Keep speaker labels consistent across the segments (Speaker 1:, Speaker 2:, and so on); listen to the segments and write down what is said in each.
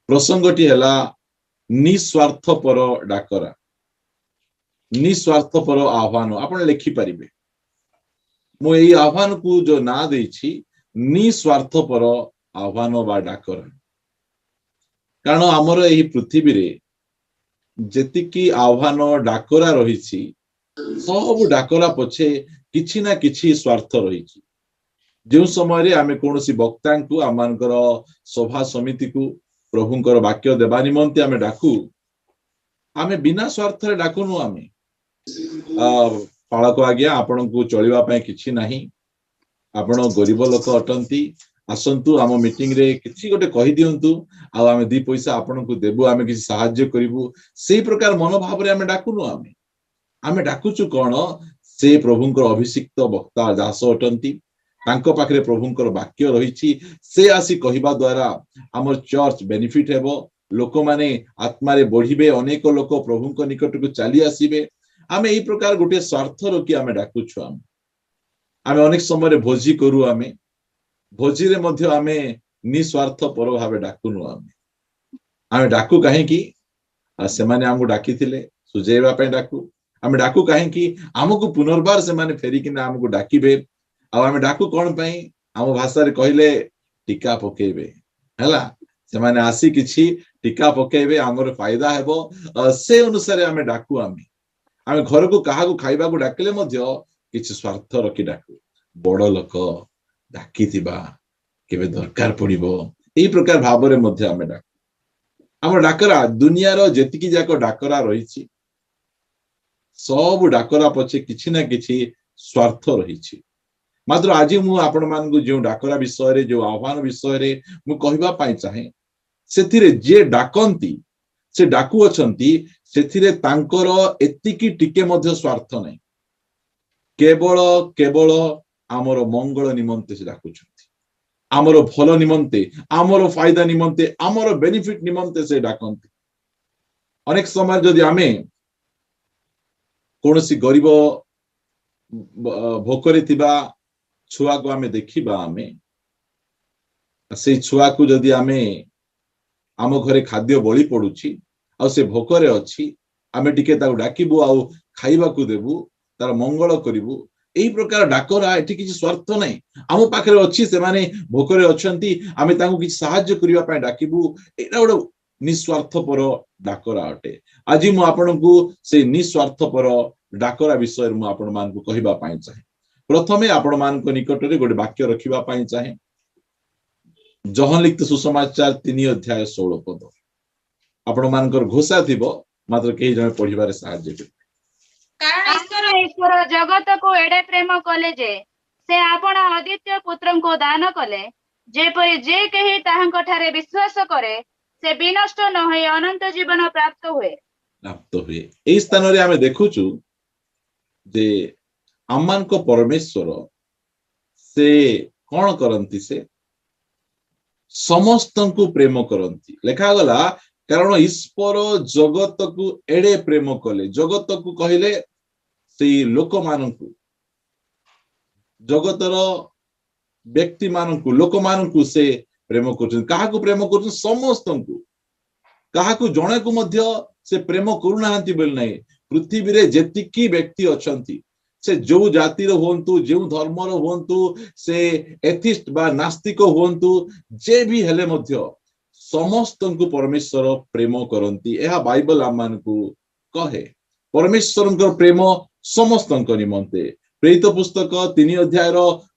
Speaker 1: प्रसंगटी है निस्वार्थपर डाकरा निस्वार्थपर आह्वान आपण लिखिपारे मु यही आह्वान को जो ना देछि निस्वार्थपर आह्वान बा डाकरा कारण आमर यही पृथ्वी रे जेतिकी आह्वान डाकरा रही सब डाकरा पछे किछि ना किछि स्वार्थ रही जो समय आमे कोनोसी वक्ता को आमनकर सभा समिति को प्रभुंकर वाक्य देवा निमंते आमे डाकू आमे बिना स्वार्थ रे डाकुनु आमे पालक आज्ञा आपण को चलिबा पय किछि नाही आपण गरीब लोक अटंती आसंतु आम मीटिंग रे किछि गोटे कहि दियंतु आ आमे दी पैसा आपण को देबु आमे किछि सहाय्य करिवु सेही प्रकार मनोभाव रे आमे डाकुनु आमे डाकुचु कोन से प्रभुंकर अभिषिक्त वक्ता दास अटंती तांको पाखरे प्रभुंकर वाक्य रही से आसी कहिबा द्वारा हमर चर्च बेनिफिट हेबो लोक माने आत्मा रे बढ़िबे अनेक लोक प्रभुंक निकट को चली आसीबे आमे एही प्रकार गोटे स्वार्थ रखी आमे डाकुछु आमे अनेक समय भोजी करू आमे भोजी रे मध्य आमे निस्वार्थ पर भावे डाकुनु आमे डाकू काहे कि से माने हमकु डाकिथिले सुजेइबा पय डाकू आमे डाकू काहे कि हमकु पुनर्बार से माने फेरी किना हमकु डाकिबे आमे डाकू कोन पय हम भाषा रे कहिले टीका पकेबे हला से माने आसी किछि टीका पकेबे हमर फायदा हेबो से अनुसार आमे डाकू आमे घर को कहा को खाइबा को डाकले मध्य किछि स्वार्थ रखी डाकू बड़ लोक डाकिथिबा केबे दरकार पड़िबो एही प्रकार भाव रे मध्य आमे डाकू हमर डाकरा दुनिया रो जेतिकी जाको डाकरा रहिछि सब डाकरा पछे किछि ना किछि स्वार्थ रहिछि मात्र आज मु आपण मान को जो डाकरा विषय रे जो आह्वान विषय रे मु कहिबा पाई चाहे सेथिरे जे डाकंती से डाकू अछंती सेथिरे तांकर एतिकी टिके मध्य स्वार्थ नै केवल केवल आमर मंगल निमंते से डाकुछंती आमर भल निमंते आमर फायदा निमंते आमर बेनिफिट निमंते से डाकंती अनेक समय जदि आमे कोनोसी गरीब भोकरे थिबा छुआ को आमे देखिबा आमे से छुआ को जदि आमे आम घरे खाद्य बळी पडुछि आ से भोकरे अछि आमे टिके ताउ डाकिबु आ खाइबा को देबु तार मंगल करिबु एही प्रकार डाकरा एठी किछि स्वार्थ नै आम पाखरे अछि से माने भोकरे अछंती आमे तांको किछि सहाय्य करिबा पय डाकिबु एटा ओड निस्वार्थपर डाकरा अटे आज मु आपन को से निस्वार्थपर डाकरा विषय मु आपन मान को कहिबा पय चाहे प्रथमे आपण मान को निकट रे गोटे वाक्य रखिबा पय चाहे जहन लिखित सुसमाचार 3 अध्याय 16 पद आपण मानकर घोषा थिबो मात्र केही जने पढिबारे सहाय्य करिबे
Speaker 2: कारण ईश्वर जगत को एडे प्रेम कले जे से आपण अद्वितीय पुत्र को दान कले जेपरि जे केही ताहांक ठारे विश्वास करे से विनष्ट न होय अनंत जीवन प्राप्त हुए
Speaker 1: एही स्थान रे आमे देखुचु जे आमान को परमेश्वर से कौन करंती से समस्त को प्रेम करंती लेखा गला कारण ईश्वर जगत को एडे प्रेम कले जगत को कहले से लोक मानकु जगतर व्यक्ति मानकु लोक मानकु से प्रेम करछन काहा को प्रेम करछन समस्त को काहा को जणे को मध्य से प्रेम करूनाहांती बोल नाही पृथ्वी रे जेतिकी व्यक्ति अछंती से जो जातिर होंतु जो धर्मर होंतु से एथिस्ट बा नास्तिक होंतु जे भी हेले मध्य समस्त को परमेश्वर प्रेम करंती एहा बाइबल आमान को कहे परमेश्वर प्रेम समस्त निमंते प्रेरित पुस्तक 3 अध्याय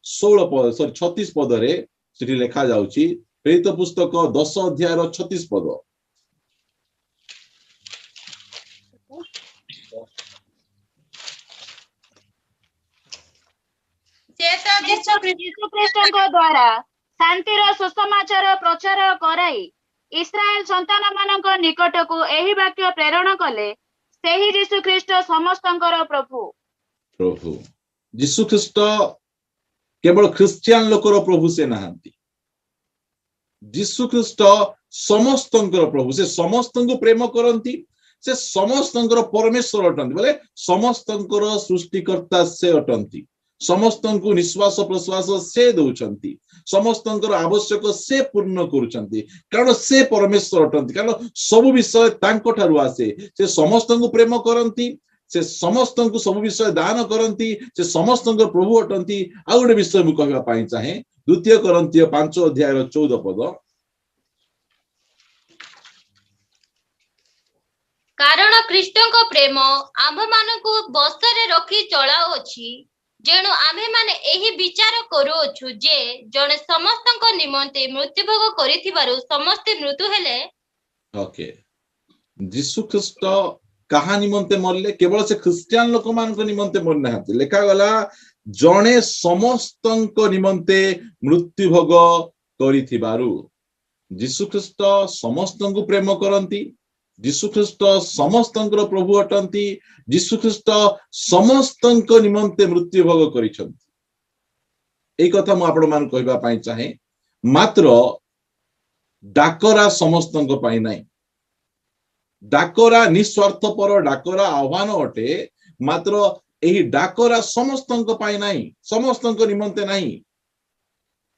Speaker 1: 16 पद 36 पद रे सेठी लिखा जाउची प्रेरित पुस्तक 10 अध्याय 36 पद
Speaker 2: यीशु ख्रीष्ट द्वारा शांतिर सुसमाचार प्रचार कराई इस्राएल संतान मानक निकट को एही वाक्य प्रेरण कले सेही यीशु ख्रीष्ट समस्तंकर प्रभु
Speaker 1: प्रभु यीशु ख्रीष्ट केवल ख्रिस्टियन लोकर प्रभु से नहांती यीशु ख्रीष्ट समस्तंकर प्रभु से समस्त को प्रेम करंती से समस्तंकर परमेश्वर अटंती बोले समस्तंकर सृष्टिकर्ता से अटंती ସମସ୍ତଙ୍କୁ ନିଶ୍ୱାସ ପ୍ରଶ୍ୱାସ ସେ ଦଉଛନ୍ତି, ସମସ୍ତଙ୍କର ଆବଶ୍ୟକ ସେ ପୂର୍ଣ୍ଣ କରୁଛନ୍ତି, କାରଣ ସେ ପରମେଶ୍ୱର ଅଟନ୍ତି, କାରଣ ସବୁ ବିଷୟ ତାଙ୍କ ଠାରୁ ଆସେ। ସେ ସମସ୍ତଙ୍କୁ ପ୍ରେମ କରନ୍ତି, ସେ ସମସ୍ତଙ୍କୁ ସବୁ ବିଷୟ ଦାନ କରନ୍ତି, ସେ ସମସ୍ତଙ୍କର ପ୍ରଭୁ ଅଟନ୍ତି। ଆଉ ଗୋଟେ ବିଷୟ ମୁଁ କହିବା ପାଇଁ ଚାହେଁ, 2 Corinthians 5:14।
Speaker 3: କାରଣ ଖ୍ରୀଷ୍ଟଙ୍କ ପ୍ରେମ ଆମ୍ଭମାନଙ୍କୁ ବଶରେ ରଖି ଚଳାଉଅଛି, ଯେଣୁ ଆମ୍ଭେମାନେ ଏହି ବିଚାର କରୁଅଛୁ ଯେ ଜଣେ ସମସ୍ତଙ୍କ ନିମନ୍ତେ ମୃତ୍ୟୁଭୋଗ କରିଥିବାରୁ ସମସ୍ତେ ମୃତ୍ୟୁ ହେଲେ।
Speaker 1: ଓକେ, ଯୀଶୁ ଖ୍ରୀଷ୍ଟ କାହା ନିମନ୍ତେ ମରିଲେ? କେବଳ ସେ ଖ୍ରୀଷ୍ଟିଆନ ଲୋକମାନଙ୍କ ନିମନ୍ତେ ମରି ନାହାନ୍ତି। ଲେଖାଗଲା ଜଣେ ସମସ୍ତଙ୍କ ନିମନ୍ତେ ମୃତ୍ୟୁଭୋଗ କରିଥିବାରୁ। ଯୀଶୁ ଖ୍ରୀଷ୍ଟ ସମସ୍ତଙ୍କୁ ପ୍ରେମ କରନ୍ତି, ଯୀଶୁ ଖ୍ରୀଷ୍ଟ ସମସ୍ତଙ୍କର ପ୍ରଭୁ ଅଟନ୍ତି, ଯୀଶୁ ଖ୍ରୀଷ୍ଟ ସମସ୍ତଙ୍କ ନିମନ୍ତେ ମୃତ୍ୟୁଭୋଗ କରିଛନ୍ତି। ଏଇ କଥା ମୁଁ ଆପଣମାନଙ୍କୁ କହିବା ପାଇଁ ଚାହେଁ। ମାତ୍ର ଡାକରା ସମସ୍ତଙ୍କ ପାଇଁ ନାହିଁ। ଡାକରା ନିଃସ୍ୱାର୍ଥପର ଡାକରା ଆହ୍ୱାନ ଅଟେ, ମାତ୍ର ଏହି ଡାକରା ସମସ୍ତଙ୍କ ପାଇଁ ନାହିଁ, ସମସ୍ତଙ୍କ ନିମନ୍ତେ ନାହିଁ।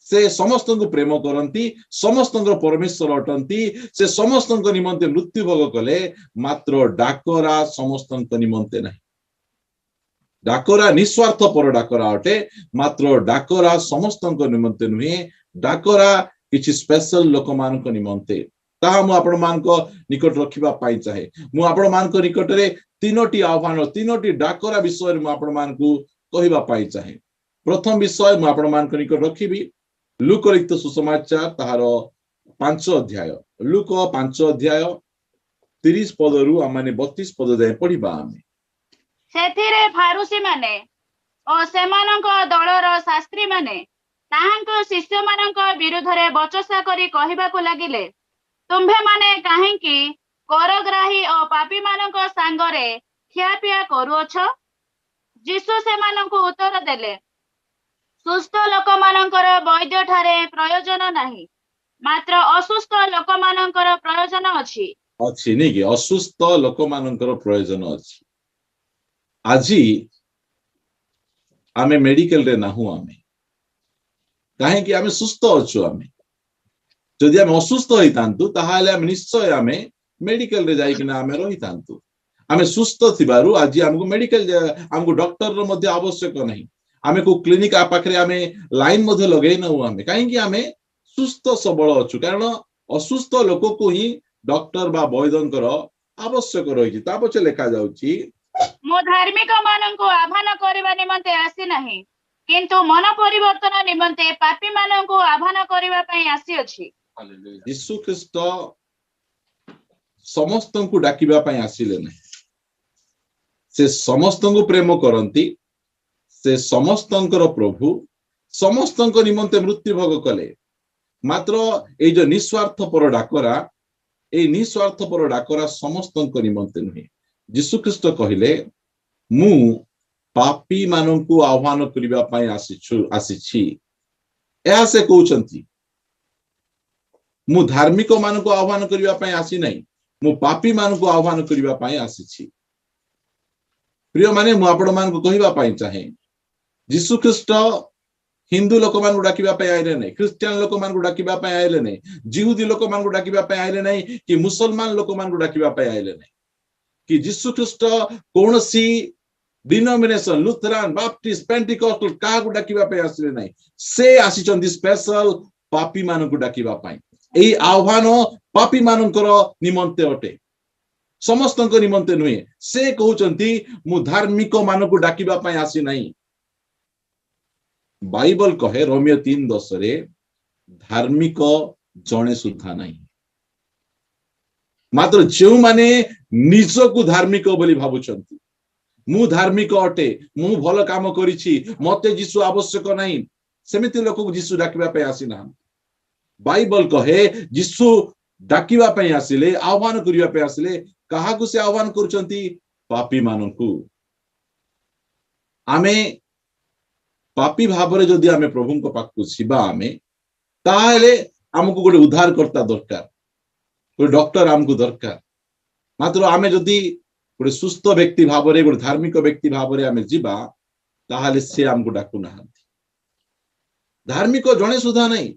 Speaker 1: ସେ ସମସ୍ତଙ୍କୁ ପ୍ରେମ କରନ୍ତି, ସମସ୍ତଙ୍କର ପରମେଶ୍ୱର ଅଟନ୍ତି, ସେ ସମସ୍ତଙ୍କ ନିମନ୍ତେ ମୃତ୍ୟୁଭୋଗ କଲେ, ମାତ୍ର ଡାକରା ସମସ୍ତଙ୍କ ନିମନ୍ତେ ନାହିଁ। ଡାକରା ନିଃସ୍ୱାର୍ଥପର ଡାକରା ଅଟେ, ମାତ୍ର ଡାକରା ସମସ୍ତଙ୍କ ନିମନ୍ତେ ନୁହେଁ। ଡାକରା କିଛି ସ୍ପେଶାଲ ଲୋକମାନଙ୍କ ନିମନ୍ତେ। ତାହା ମୁଁ ଆପଣମାନଙ୍କ ନିକଟ ରଖିବା ପାଇଁ ଚାହେଁ। ମୁଁ ଆପଣମାନଙ୍କ ନିକଟରେ 3ଟି ଆହ୍ୱାନ, 3ଟି ଡାକରା ବିଷୟରେ ମୁଁ ଆପଣମାନଙ୍କୁ କହିବା ପାଇଁ ଚାହେଁ। ପ୍ରଥମ ବିଷୟ ମୁଁ ଆପଣମାନଙ୍କ ନିକଟ ରଖିବି ଲୁକ ଲିଖିତ ସୁସମାଚାର ତାହାର 5 ଅଧ୍ୟାୟ। ଲୁକ 5 ଅଧ୍ୟାୟ 30 ପଦରୁ ଆମେ 32 ପଦ ଯାଏ ପଢିବା। ଆମେ
Speaker 2: ସେଥିରେ ଫାରୁସୀ ମାନେ ଓ ସେମାନଙ୍କ ଦଳର ଶାସ୍ତ୍ରୀ ମାନେ ତାହାଙ୍କ ଶିଷ୍ୟମାନଙ୍କ ବିରୁଦ୍ଧରେ ବଚସା କରି କହିବାକୁ ଲାଗିଲେ, ତୁମ୍ଭେମାନେ କାହିଁକି କରଗ୍ରାହୀ ଓ ପାପୀମାନଙ୍କ ସାଙ୍ଗରେ ଖିଆପିଆ କରୁଅଛ? ଯୀଶୁ ସେମାନଙ୍କୁ ଉତ୍ତର ଦେଲେ, ସୁସ୍ଥ ଲୋକମାନଙ୍କର ବୈଦ୍ୟ ଠାରେ ପ୍ରୟୋଜନ ନାହିଁ, ମାତ୍ର ଅସୁସ୍ଥ ଲୋକମାନଙ୍କର ପ୍ରୟୋଜନ ଅଛି।
Speaker 1: ନାଇଁ କି? ଅସୁସ୍ଥ ଲୋକମାନଙ୍କର ପ୍ରୟୋଜନ ଅଛି। ଆଜି ଆମେ ମେଡିକାଲରେ ନାହୁଁ। ଆମେ କାହିଁକି? ଆମେ ସୁସ୍ଥ ଅଛୁ। ଆମେ ଯଦି ଆମେ ଅସୁସ୍ଥ ହେଇଥାନ୍ତୁ ତାହେଲେ ଆମେ ନିଶ୍ଚୟ ଆମେ ମେଡିକାଲରେ ଯାଇକିନା ଆମେ ରହିଥାନ୍ତୁ। ଆମେ ସୁସ୍ଥ ଥିବାରୁ ଆଜି ଆମକୁ ମେଡିକାଲ, ଆମକୁ ଡକ୍ଟରର ମଧ୍ୟ ଆବଶ୍ୟକ ନାହିଁ। ଆମେ କୋଉ କ୍ଲିନିକ ପାଖରେ ଆମେ ଲାଇନ ମଧ୍ୟ ଲଗେଇ ନାହୁଁ। ଆମେ କାହିଁକି? ଆମେ ସୁସ୍ଥ ସବଳ ଅଛୁ, କାରଣ ଅସୁସ୍ଥ ଲୋକକୁ ହିଁ ଡକ୍ଟର ବା ବୈଦ୍ୟଙ୍କର ଆବଶ୍ୟକ ରହିଛି। ତା ପଛେ ଲେଖା ଯାଉଛି,
Speaker 2: ମୁଁ ଧାର୍ମିକ ମାନଙ୍କୁ ଆହ୍ୱାନ କରିବା ନିମନ୍ତେ ଆସିନାହିଁ, କିନ୍ତୁ ମନ ପରିବର୍ତ୍ତନ ନିମନ୍ତେ ପାପୀ ମାନଙ୍କୁ ଆହ୍ୱାନ କରିବା ପାଇଁ ଆସିଅଛି।
Speaker 1: ଯୀଶୁ ଖ୍ରୀଷ୍ଟ ସମସ୍ତଙ୍କୁ ଡାକିବା ପାଇଁ ଆସିଲେ ନାହିଁ। ସେ ସମସ୍ତଙ୍କୁ ପ୍ରେମ କରନ୍ତି, ସେ ସମସ୍ତଙ୍କର ପ୍ରଭୁ, ସମସ୍ତଙ୍କ ନିମନ୍ତେ ମୃତ୍ୟୁଭୋଗ କଲେ। ମାତ୍ର ଏଇ ଯୋଉ ନିଃସ୍ୱାର୍ଥପର ଡାକରା, ଏଇ ନିଃସ୍ୱାର୍ଥପର ଡାକରା ସମସ୍ତଙ୍କ ନିମନ୍ତେ ନୁହେଁ। ଯୀଶୁ ଖ୍ରୀଷ୍ଟ କହିଲେ, ମୁଁ ପାପୀ ମାନଙ୍କୁ ଆହ୍ୱାନ କରିବା ପାଇଁ ଆସିଛି। ଏହା ସେ କହୁଛନ୍ତି। ମୁଁ ଧାର୍ମିକ ମାନଙ୍କୁ ଆହ୍ୱାନ କରିବା ପାଇଁ ଆସିନାହିଁ, ମୁଁ ପାପୀ ମାନଙ୍କୁ ଆହ୍ୱାନ କରିବା ପାଇଁ ଆସିଛି। ପ୍ରିୟମାନେ, ମୁଁ ଆପଣମାନଙ୍କୁ କହିବା ପାଇଁ ଚାହେଁ, ଯୀଶୁ ଖ୍ରୀଷ୍ଟ ହିନ୍ଦୁ ଲୋକମାନଙ୍କୁ ଡାକିବା ପାଇଁ ଆଇଲେ ନାହିଁ, ଖ୍ରୀଷ୍ଟିଆନ ଲୋକମାନଙ୍କୁ ଡାକିବା ପାଇଁ ଆଇଲେ ନାହିଁ, ଜିହୁଦୀ ଲୋକମାନଙ୍କୁ ଡାକିବା ପାଇଁ ଆଇଲେ ନାହିଁ, କି ମୁସଲମାନ ଲୋକମାନଙ୍କୁ ଡାକିବା ପାଇଁ ଆଇଲେ ନାହିଁ। କି ଯୀଶୁ ଖ୍ରୀଷ୍ଟ କୌଣସି ଡିନୋମିନେସନ, ଲୁଥରାନ, ବାପ୍ଟିଷ୍ଟ, ପେଣ୍ଟିକଷ୍ଟଲ କାହାକୁ ଡାକିବା ପାଇଁ ଆସିଲେ ନାହିଁ। ସେ ଆସିଛନ୍ତି ସ୍ପେଶାଲ ପାପୀ ମାନଙ୍କୁ ଡାକିବା ପାଇଁ। ଏହି ଆହ୍ୱାନ ପାପୀ ମାନଙ୍କର ନିମନ୍ତେ ଅଟେ, ସମସ୍ତଙ୍କ ନିମନ୍ତେ ନୁହେଁ। ସେ କହୁଛନ୍ତି, ମୁଁ ଧାର୍ମିକ ମାନଙ୍କୁ ଡାକିବା ପାଇଁ ଆସିନାହିଁ। ବାଇବଲ କହେ ରୋମିଓ 3:10, ଧାର୍ମିକ ଜଣେ ସୁଦ୍ଧା ନାହିଁ। ମାତ୍ର ଯେଉଁମାନେ ନିଜକୁ ଧାର୍ମିକ ବୋଲି ଭାବୁଛନ୍ତି, ମୁଁ ଧାର୍ମିକ ଅଟେ, ମୁଁ ଭଲ କାମ କରିଛି, ମତେ ଯୀଶୁ ଆବଶ୍ୟକ ନାହିଁ, ସେମିତି ଲୋକକୁ ଯୀଶୁ ଡାକିବା ପାଇଁ ଆସିନାହାନ୍ତି। ବାଇବଲ କହେ ଯୀଶୁ ଡାକିବା ପାଇଁ ଆସିଲେ, ଆହ୍ୱାନ କରିବା ପାଇଁ ଆସିଲେ। କାହାକୁ ସେ ଆହ୍ୱାନ କରୁଛନ୍ତି? ପାପୀ ମାନଙ୍କୁ। ଆମେ ପାପୀ ଭାବରେ ଯଦି ଆମେ ପ୍ରଭୁଙ୍କ ପାଖକୁ ଯିବା, ଆମେ ତାହେଲେ ଆମକୁ ଗୋଟେ ଉଦ୍ଧାରକର୍ତ୍ତା ଦରକାର, ଗୋଟେ ଡକ୍ଟର ଆମକୁ ଦରକାର। ମାତ୍ର ଆମେ ଯଦି ଗୋଟେ ସୁସ୍ଥ ବ୍ୟକ୍ତି ଭାବରେ, ଗୋଟେ ଧାର୍ମିକ ବ୍ୟକ୍ତି ଭାବରେ ଆମେ ଯିବା, ताहले से हमको डाकू ना धार्मिक जड़े सुधा नहीं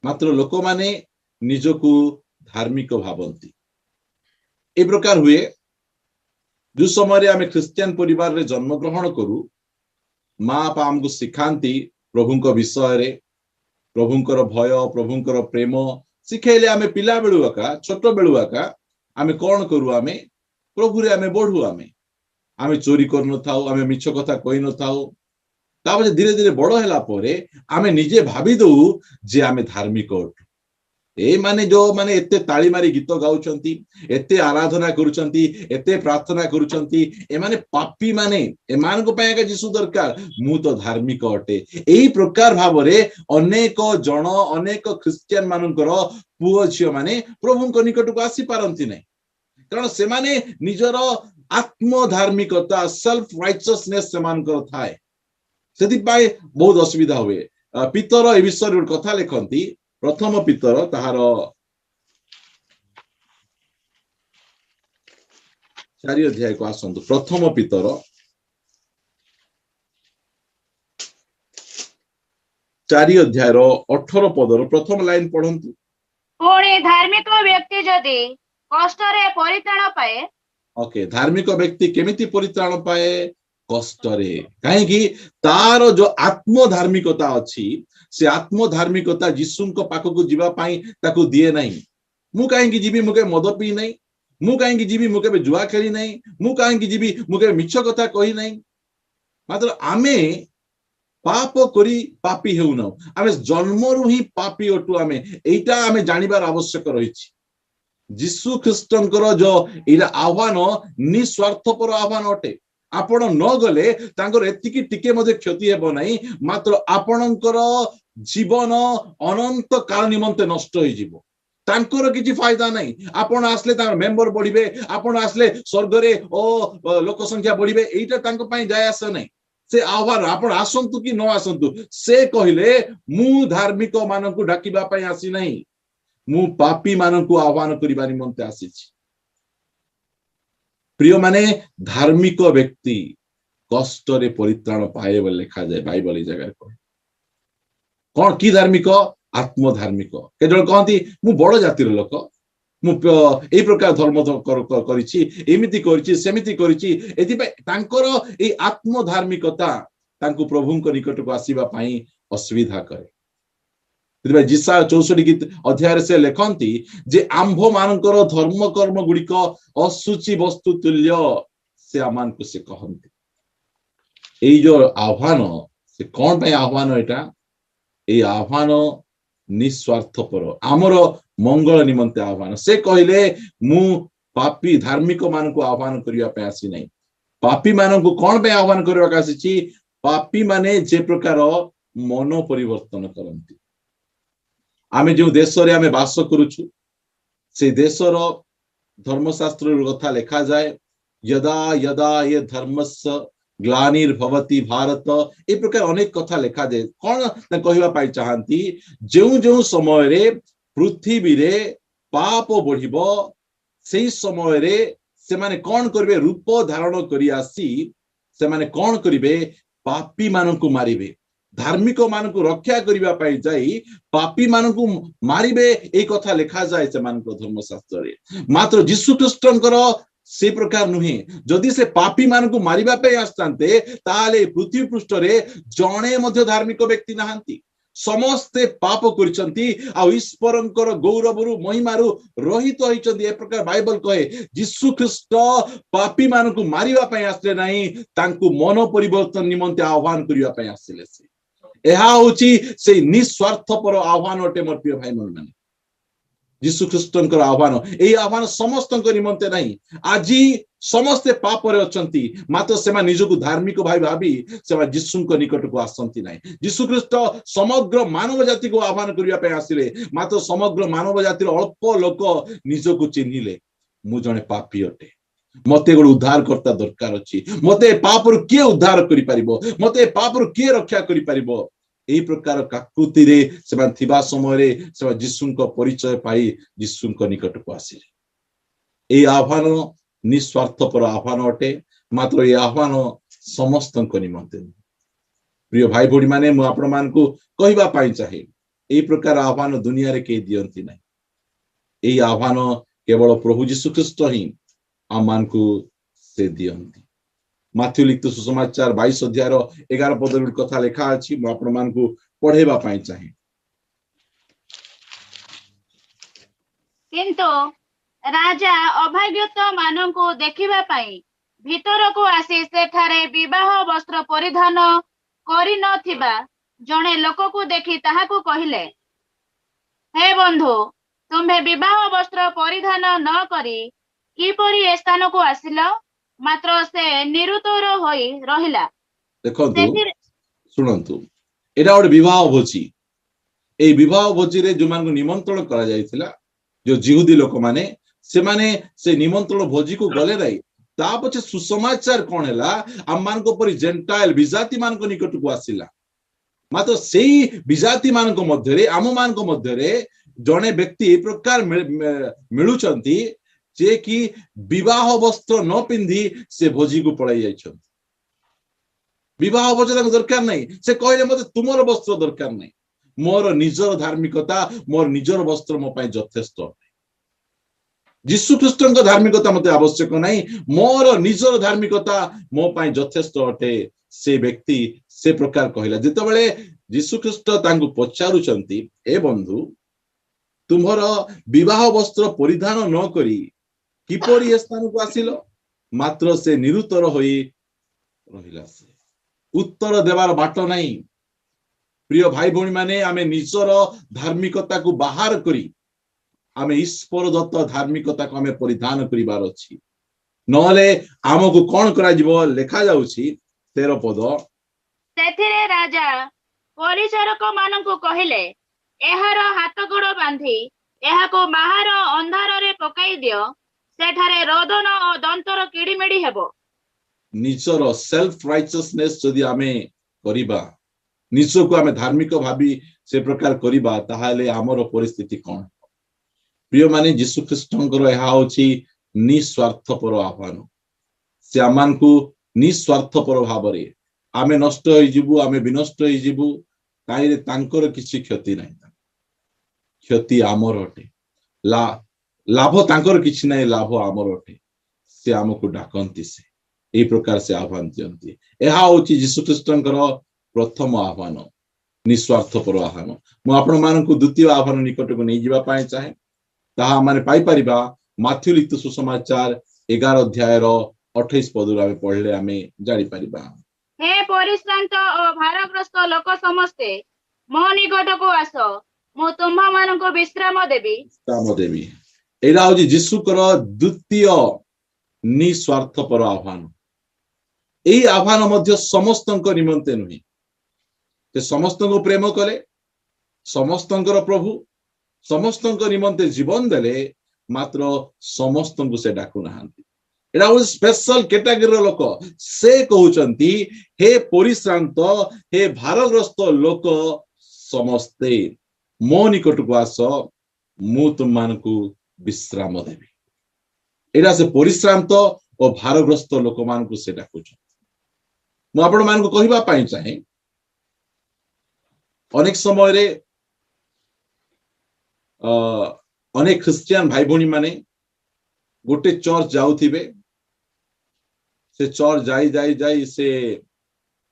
Speaker 1: मात्र लोक माने निजकू धार्मिक भावंती ए प्रकार हुए जो समय आम ख्रिस्टियन परिवार रे जन्म ग्रहण करू माँ बापा आमको सिखाती प्रभुंक विषय प्रभुंकर भय प्रभुंकर प्रेम शिखेले आमे पिला बेलू आका छोट बेलू आका आमे कौन करू आमे प्रभु रे आमे बढ़ू आमे चोरी कर न थाऊ आमे मिछ कथा कहि न थाऊ तापर धीरे धीरे बड़ हैला परे आमे निजे भाबी दऊ जे आमे धार्मिक अटू ए माने जो माने एते ताली मारी गीत गाउचंती एते आराधना करूचंती एते प्रार्थना करूचंती ए माने पापी माने ए मान को पाएगा जीसु दरकार मु तो धार्मिक अटे एही प्रकार भावरे अनेक जन अनेक ख्रिस्टियन मानकर पुओ झियो माने प्रभुंक निकट को आसी पारंती नै कारण से माने निजर आत्म धार्मिकता सेल्फ राइचियसनेस से मानकर थाए सेति पाए बहुत असुविधा हुए पितर ए विषय कथा लेखंती प्रथम पितर ताहार 4 अध्याय को आसंतु प्रथम पितर 4 अध्याय 18 पदर प्रथम लाइन पढ़ंतु
Speaker 2: पुणी धार्मिक व्यक्ति जदि कष्ट रे परित्राण पाए
Speaker 1: ओके धार्मिक व्यक्ति केमिति परित्राण पाए कष्ट रे कहीं तार जो आत्म धार्मिकता अच्छी से आत्म धार्मिकता जीसुंक पाखक जीवा पाई ताकू दिए नहीं मु कहीं जीवी मुके मद पी नहीं मु कहीं जीवी मुके जुआ खेली नहीं मु कहीं जीवी मुके मिछ कथा कही नहीं मात्र आमे पाप करी पापी हेउ न आमे जन्मरु ही पापी अटू आमे एटा आमे जानिबार आवश्यक रहिछि जीसु ख्रिस्टनकर जो एटा आह्वान निस्वार्थपर आह्वान अटे आपण न गले तांकर एतिकी टिके मध्ये क्षति हेबो नाही मात्र आपणकर जीवन अनंत काल निमंते नष्ट होई जीवो तांकर किछि फायदा नाही आपण आसले तांकर मेंबर बढ़िबे आपण आसले स्वर्ग रे ओ लोक संख्या बढ़िबे एटा तांक पई जाय आस नाही से आह्वान आपण आसंतु कि न आसंतु से कहिले मु धार्मिक मानकु डाकिबा पई आसी नाही मु पापी मानकु आह्वान करिबा निमंते आसीछि प्रिय माने धार्मिक व्यक्ति कष्ट रे परित्राण पाए बोले लिखा जाए बाइबल जगह कौन की धार्मिक आत्म धार्मिक के जण कहती मु बड़ जातिर लोक मु ए प्रकार धर्म करिछि एमिति करिछि सेमिति करिछि एथि पे तांकर ए आत्म धार्मिकता तांको प्रभुंक निकट को आसीबा पई असुविधा करे जिसा 64 अध्याय से लेखंती जे आंभ मानकर धर्म कर्म गुड़िक असुचि वस्तु तुल्य से आमान को से कहंती ए जो आह्वान से कौन पे आह्वान एटा ए आह्वान निस्वार्थपर आमर मंगल निमंते आह्वान से कहले मु पापी धार्मिक मान को आह्वान करिया पे आसी नहीं पापी मान को कौन पे आह्वान करबा का आसी पापी माने जे प्रकार मन परिवर्तन करंती आमे जो देश रे आमे वास करूछु से देशर धर्मशास्त्र कथा लिखा जाए यदा यदा ये धर्मस्य ग्लानिर्भवति भारत ए प्रकार अनेक कथा लिखा जाए कौन कहवा पाई चाहती जो जो समय रे पृथ्वी रे पाप बढ़िबो सेही समय रे से माने कौन करिवे रूप धारण करी आसी से माने कौन करिवे पापी मानन को मारिबे धार्मिक मान को रक्षा करबा पाई जाई पापी मान को मारिबे ए कथा लिखा जाए से मान को धर्मशास्त्र रे मात्र यीशु ख्रिस्टनकर से प्रकार नुहे जदि से पापी मान को मारिबा पे आस्तांते ताले पृथ्वी पृष्ठ रे जणे मध्य धार्मिक व्यक्ति नहांती समस्ते पाप करिसंती आ ईश्वरंकर गौरवरु महिमारु रहित होइचंती ए प्रकार बाइबल कहे यीशु ख्रिस्ट पापी मान को मारिबा पे आसले नाही तांको मन परिवर्तन निमंते आह्वान करिबा पे आसिले से एहा होची से निस्वार्थपर आह्वान अटे मोर प्रिय भाई मन माने यीशु ख्रिस्टनकर आह्वान ए आह्वान समस्तक निमंते नहीं आजी समस्ते पाप रे अछंती मात्र सेमा निजको धार्मिक भाई भाबी सेमा यीशुक निकट को आसंती नहीं यीशु ख्रिस्ट समग्र मानव जाति को आह्वान करिया पे आसिले मात्र समग्र मानव जातिर अल्प लोक निजको चिन्हिले मु जने पापी अटे मते गोटे उद्धारकर्ता दरकार अछि मते पापरु के उद्धार करि परिबो मते पापरु के रक्षा करि परिबो एही प्रकार काकृति रे सेमान थिबा समय रे सेमा यीशुक परिचय पाई यीशुक निकट को आसिले ए आह्वान निस्वार्थपर आह्वान अटे मात्र ए आह्वान समस्त निमंते। प्रिय भाई भौणी माने मु आपण मानकु कहबा पाई चाहे एई प्रकार आह्वान दुनिया रे के दियंती नै। एई आह्वान केवल प्रभु यीशु ख्रीष्ट ही आम मानकु से दियंती। माथ्यू लिखित सुसमाचार 22 अध्याय 11 पद कथा लेखा अछि। मु आपण मानकु पढेबा पाई चाहे।
Speaker 2: किंतु राजा अभाग्यत मानंकु देखिबा पाई भीतर को आसी सेठारे विवाह वस्त्र परिधान करि नथिबा जणे लोक को देखि ताहाकु कहिले, हे बंधु तुम्हे विवाह वस्त्र परिधान न करी किपरि ए स्थान को आसिल? मात्र से निरुतर होई रहिला।
Speaker 1: देखंतु सुनंतु एटा ओड विवाह भोजी। ए विवाह भोजी रे जो मान निमंत्रण करा जायतिला, जो जिहुदी लोक माने से माने से निमंत्रण भोजी को गले नहीं। ता पछे सुसमाचार कोन हैला आम मान को परि जेंटाइल विजाति मान को निकट को आसिला। मात्र सेही विजाति मान को मध्य रे आम मान को मध्य रे जने व्यक्ति ए प्रकार मिलुचंती जे कि विवाह वस्त्र न पिंधी से भोजी को पळाई जाइछन। विवाह वस्त्र दरकार नहीं। से कहले मते तुमर वस्त्र दरकार नहीं, मोर निजर धार्मिकता मोर निजर वस्त्र मो पई यथेष्ट। यीशु ख्रीष्टଙ୍କ धार्मिकता मते आवश्यक नहीं, मोर निजर धार्मिकता मो पई यथेष्ट अटे। से व्यक्ति से प्रकार कहला जेतेबेले यीशु ख्रीष्ट तांको पचारुचंती, ए बंधु तुमर विवाह वस्त्र परिधान न करी किपरि स्थान को आसिल? मात्र से निरुतर होई रहिला। से उत्तर देवार बाट नहीं। प्रिय भाई भौणी माने आमे निजर धार्मिकता को बाहर करी आमे ईश्वर दत्त धार्मिकता को आमे परिधान करिवार अछि। नले आमको कोन करा जिवो लेखा जाउछि 13 पद।
Speaker 2: सेथिरे राजा परिचारक मानंकु कहिले, एहार हाथ गोड़ बांधी एहाको बाहर अंधार रे पकाई दियो, सेठारे रोदन और दंतर किड़िमिड़ी हेबो।
Speaker 1: निजर सेल्फ राइचियसनेस जदि आमे करिबा, निजो को आमे धार्मिक भाबी से प्रकार करिबा, ताहाले हमर परिस्थिति कोन? प्रिय माने यीशु ख्रीष्टଙ୍କର ଏହା होछि निस्वार्थपर आह्वान। से आमानकु निस्वार्थपर भाबरे आमे नष्ट होई जिवु, आमे विनष्ट होई जिवु, काईरे तांकर किछि क्षति नाही। क्षति आमर अटे, लाभ तांकर किछि नाही, लाभ आमर अटे। से आमको डाकंती, से ए प्रकार से आह्वान दियंती। ଏହା होछि यीशु ख्रीष्टଙ୍କର प्रथम आह्वान, निस्वार्थपर आह्वान। मु आपण मानकु द्वितीय आह्वान निकट को नै जिबा पाए चाहे। ताहा माने पाई परिबा माथ्यू लिखित सुसमाचार 11 अध्याय 28 पद आमे पढले आमे जानि परिबा।
Speaker 2: हे परिश्रांत और भारग्रस्त लोक समस्ते मो निकट को आस, मु तुम्हा मानको विश्राम देबी।
Speaker 1: विश्राम देबी। एला होछि यीशुकर द्वितीय निस्वार्थपर आह्वान। एई आह्वान मध्य समस्तଙ୍କ निमंते नुही। से समस्तଙ୍କୁ प्रेम कले, समस्तଙ୍କର प्रभु, समस्तଙ୍କ निमंते जीवन देले, मात्र समस्तଙ୍କୁ से डाकु नाहांती। एटा हो स्पेशल कैटेगरी लोक। से कहउचंती, हे परिश्रांत हे भारग्रस्त लोक समस्ते मो निकट को आस, मु तुम मानकु विश्राम देबी। एटा से परिश्रांत और भारग्रस्त लोक मानकु से डाकुछ। मु आपण मानकु कहिबा पाई चाहे, अनेक समय रे अनेक ख्रिस्टियन भाई भौणी माने गोटे चर्च जाउथिबे। से चर्च जाई जाई जाई से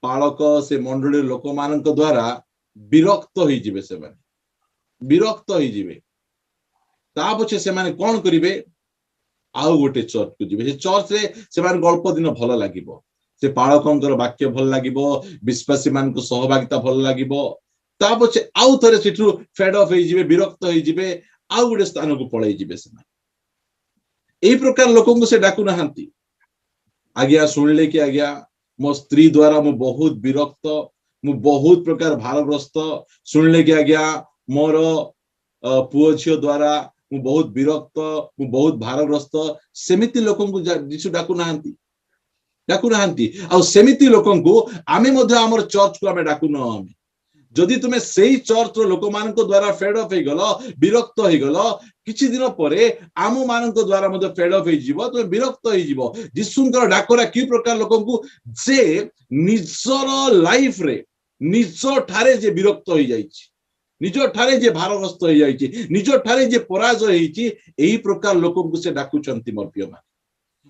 Speaker 1: पालक से मंडली लोक मानक द्वारा विरक्त होई जिवे। से माने विरक्त होई जिवे। ता पछे से माने कोन करिवे, आउ गोटे चर्च को जिवे। से चर्च रे से माने अल्प दिन भल लागिबो, से पालकंकर वाक्य भल लागिबो, विश्वासी मानक सहभागिता भल लागिबो। ता पछे आउ थरे सेठु फेड ऑफ होई जिवे, विरक्त होई जिवे, आउ गोटे स्थान को पळै जिवे। से माने एई प्रकार लोकन को से डाकु नाहांती। आज्ञा सुनले कि आज्ञा मो स्त्री द्वारा मु बहुत विरक्त, मु बहुत प्रकार भारग्रस्त। सुनले कि आज्ञा मोर पुओ झियो द्वारा मु बहुत विरक्त, मु बहुत भारग्रस्त। सेमिति लोकन को यीशु डाकु नाहांती, डाकु नाहांती। आ सेमिति लोकन को आमे मध्ये हमर चर्च को आमे डाकु न। आमे जदि तुमे सेही चर्च रो लोक मानक द्वारा फेड अप हेगल विरक्त हेगल किछि दिन परे आम मानक द्वारा मते फेड अप हेजिवो तुमे विरक्त हेजिवो यीशुंकर डाकरा कि प्रकार लोकंकु जे निजर लाइफ रे निज ठारे जे विरक्त हो जाइछि निज ठारे जे भारग्रस्त हो जाइछि निज ठारे जे पराजय हेछि एही प्रकार लोकंकु से डाकुचंती मोर प्रिय मान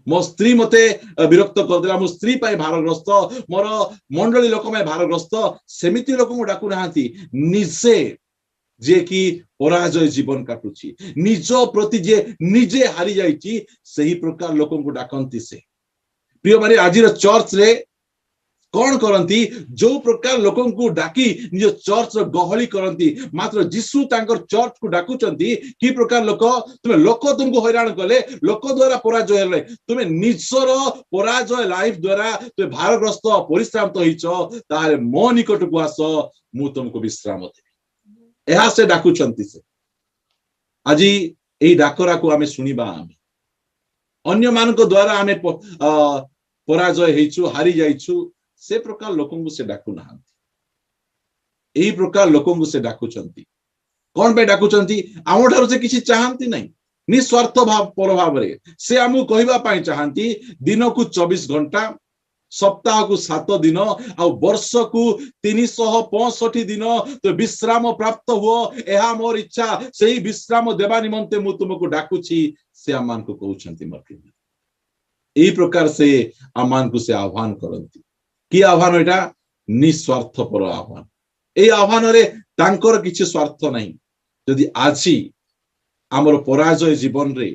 Speaker 1: मो स्त्री मते विरक्त करदेला मो स्त्री पाई भारग्रस्त मोर मंडली लोक में भारग्रस्त सेमिति लोक को डाकू नाहांती निजे जे कि पराजय जीवन काटुची निज प्रति जे निजे हारी जाइची सही प्रकार लोक को डाकंती से प्रिय माने आजिर चर्च रे कौन करती जो प्रकार लोकों को डाकी निज चर्च गहली करती मात्र जीशु तांकर चर्च को डाकुचंती कि प्रकार लोक तुमे लोक तुमको हैरान कले लोक द्वारा पराजय हेले तुमे निजर पराजय लाइफ द्वारा तुमे भारग्रस्त परिश्रांत होइछो तारे मो निकट को आस मु तुमको विश्राम देबी एहा से डाकुचंती से आजी एई डाकरा को आमे सुनिबा आमे अन्य मानक द्वारा आमे पराजय हेइछु हारी जाइछु से प्रकार लोकों को से डाकू नाहांती एही प्रकार लोकों को से डाकुचंती कौन पे डाकुचंती आम ठारो से किछि चाहंती नहीं निस्वार्थ भाव पर भाव रे से आमु कहिबा पाई चाहंती दिन को 24 घंटा सप्ताह को 7 दिन आ वर्ष को 365 दिन तो विश्राम प्राप्त हुओ एहा मोर इच्छा सेही विश्राम देबा निमंते मु तुमको डाकुची से आमान को कहउचंती मर्के एही प्रकार से आमान को से आह्वान करंती कि आह्वान एटा निस्वार्थ पर आह्वान ए आह्वान रे तांकर किछि स्वार्थ नहीं यदि आजी हमर पराजय जीवन रे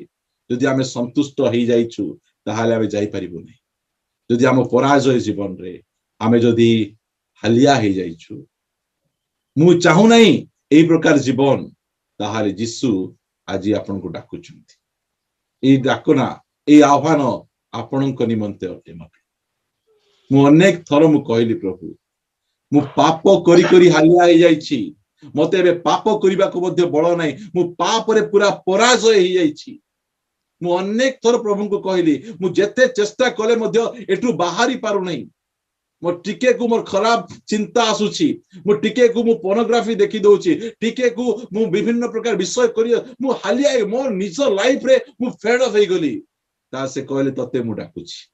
Speaker 1: यदि आमे संतुष्ट होई जाइछु ताहाले आमे जाई परिबो नहीं यदि हम पराजय जीवन रे आमे यदि हालिया होई जाइछु मु चाहू नहीं एई प्रकार जीवन ताहाले यीशु आजी आपन को डाकुचंती ए डाकना ए आह्वान आपनक निमंते अटे मते मु अनेक थर मु कहली प्रभु मु पाप करी करी हालिया हो जाइछि मते एबे पाप करिबा को मध्ये बळ नाही मु पाप रे पूरा पराजय हो जाइछि मु अनेक थर प्रभु को कहली मु जेते चेष्टा कले मध्ये एटू बाहरी पारु नाही मो टिके को मोर खराब चिंता आसुछि मु टिके को मु पोर्नोग्राफी देखि दोछि टिके को मु विभिन्न प्रकार विषय करी मु हालिया मोर निज लाइफ रे मु फेड अप हो गली ता से कहले तते मु डाकुछि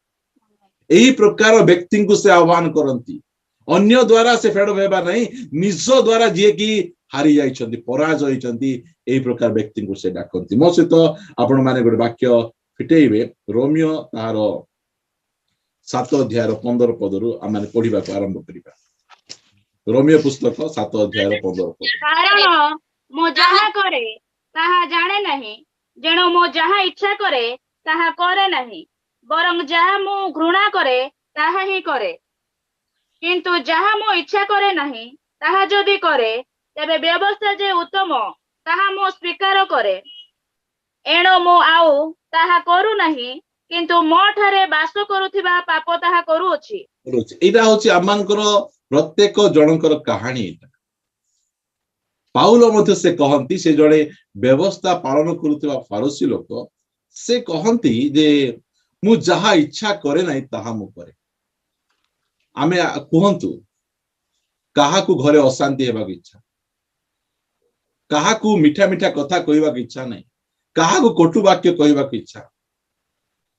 Speaker 1: एही प्रकार व्यक्ति को से आह्वान करती अन्य द्वारा से फेड हेबा नहीं निज द्वारा जे कि हारी जाइछंती पराजय होइछंती एही प्रकार व्यक्ति को से डाकंती मो सहित आपण माने गोटे वाक्य फिटेइबे रोमियो तार 7 अध्याय 15 पदरु आमाने पढिबा को आरंभ करिबा रोमियो पुस्तक 7 अध्याय 15 पद
Speaker 2: कारण मो जहा करे ताहा जाने नहीं जेणो मो जहा इच्छा करे ताहा करे नहीं बरং जहा मो घृणा करे ताहा ही करे किंतु जहा मो इच्छा करे नहीं ताहा जदि करे तेबे व्यवस्था जे उत्तम ताहा मो स्वीकार करे एणो मो आउ ताहा करू नहीं किंतु मो ठारे वास करूथिबा पाप ताहा करू अछि
Speaker 1: एटा होछि आमानकर प्रत्येक जनकर कहानी एटा पाउलो मध्ये से कहंती से जड़े व्यवस्था पालन करूथिबा फारसी लोक से कहंती जे मु जहा इच्छा करे नहीं ताहा मु करे आमे कहंतु काहा को घरे अशांति हेबा इच्छा काहा को मीठा मीठा कथा कहबा इच्छा नहीं काहा को कटु वाक्य कहबा इच्छा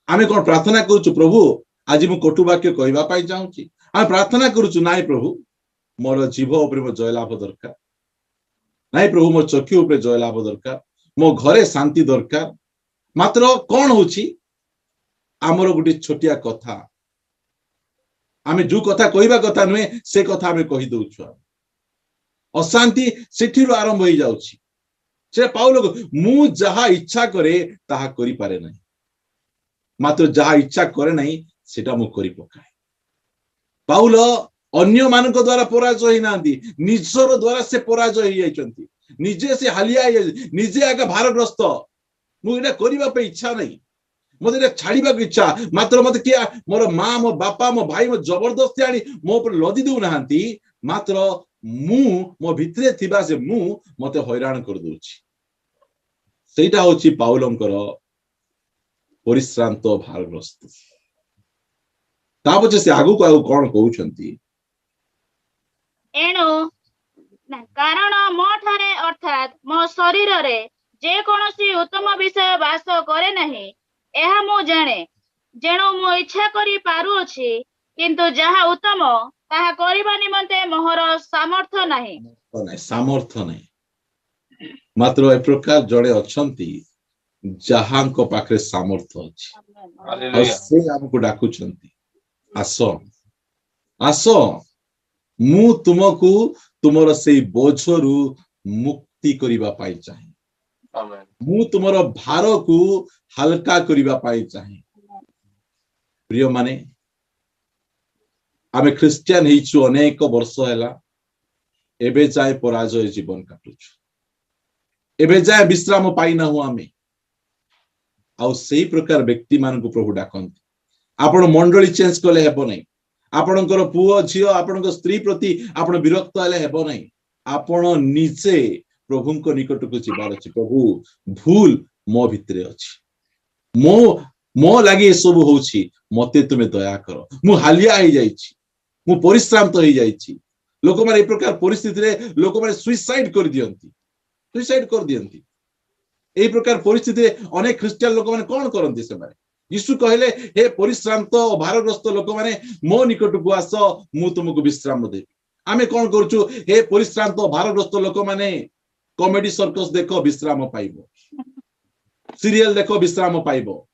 Speaker 1: आमे कोन प्रार्थना करूछु प्रभु आज मु कटु वाक्य कहबा पाई जाउची आमे प्रार्थना करूछु नाई प्रभु मोर जीव ऊपर मो जय लाभ दरकार नाई प्रभु मोर चक्षु ऊपर जय लाभ दरकार मो घरे शांति दरकार मात्र कोन होची आमर गोटे छोटिया कथा आमे जो कथा कहबा कथा नुहे से कथा आमे कहि दउछु अशांति सेठिरो आरंभ हो जाउची से पाउलो मु जहा इच्छा करे ताहा करि पारे नहीं मात्र जहा इच्छा करे नहीं सेटा मु करि पकाए पाउलो अन्य मानक द्वारा पराजय ही नांती निजर द्वारा से पराजय ही जाइचंती निजे से हालिया निजे आगे भारग्रस्त मु एटा करिबा पे इच्छा नहीं मते छाड़ीबा इच्छा मात्र मते किया मोर मां मो बापा मो भाई मो जबरदस्ती आनी मो पर लदी दउ नाहंती मात्र मु मो भितरे थिबा से मु मते हैरान कर दोछि सेटा होछि पाउलंकर परिश्रांत भारग्रस्त ता पछे से आगु को कोन कहउछंती
Speaker 2: एणो कारण मो ठारे अर्थात मो शरीर रे जे कोनोसी उत्तम विषय वास करे नहीं एहा मु जाने जेणु मु इच्छा करी पारु अछि किंतु जहा उत्तम ताहा करिबा निमंते मोहर सामर्थ्य नहीं।
Speaker 1: सामर्थ्य नहीं मात्र ए प्रकार जड़े अछंती जहांको पाखरे सामर्थ्य अछि और से हमको डाकुछंती आस आस मु तुमको तुमर से बोझरु मुक्ति करिबा पाई चाहे मु तुमर भार को हल्का करिबा पाई चाहे। प्रिय माने आमे ख्रिस्टियन हिचु अनेक वर्ष हैला एबे जाय पराजय जीवन काटुछु एबे जाय विश्राम पाई ना हो आमे आउ सेही प्रकार व्यक्ति मान को प्रभु डाकंती आपण मंडली चेंज कले हेबो नै आपणकर पुओ झियो आपणकर स्त्री प्रति आपण विरक्त हेले हेबो नै आपण निजे प्रभुंको निकट को जिबार अछि प्रभु भूल मो भितरे अछि मो लागि सब होछि मते तुमे दया करो मु हालिया हो जाइछि मु परिश्रांत हो जाइछि। लोक माने ए प्रकार परिस्थिति रे लोक माने सुइसाइड कर दियंती एही प्रकार परिस्थिति अनेक ख्रिस्टियन लोक माने कोन करंती से माने यीशु कहले हे परिश्रांत और भारग्रस्त लोक माने मो निकट को आस मु तुमको विश्राम देबी। आमे कोन करछु हे परिश्रांत और भारग्रस्त लोक माने कॉमेडी सर्कस देखो विश्राम पाइबो सीरियल देखो विश्राम पाइबो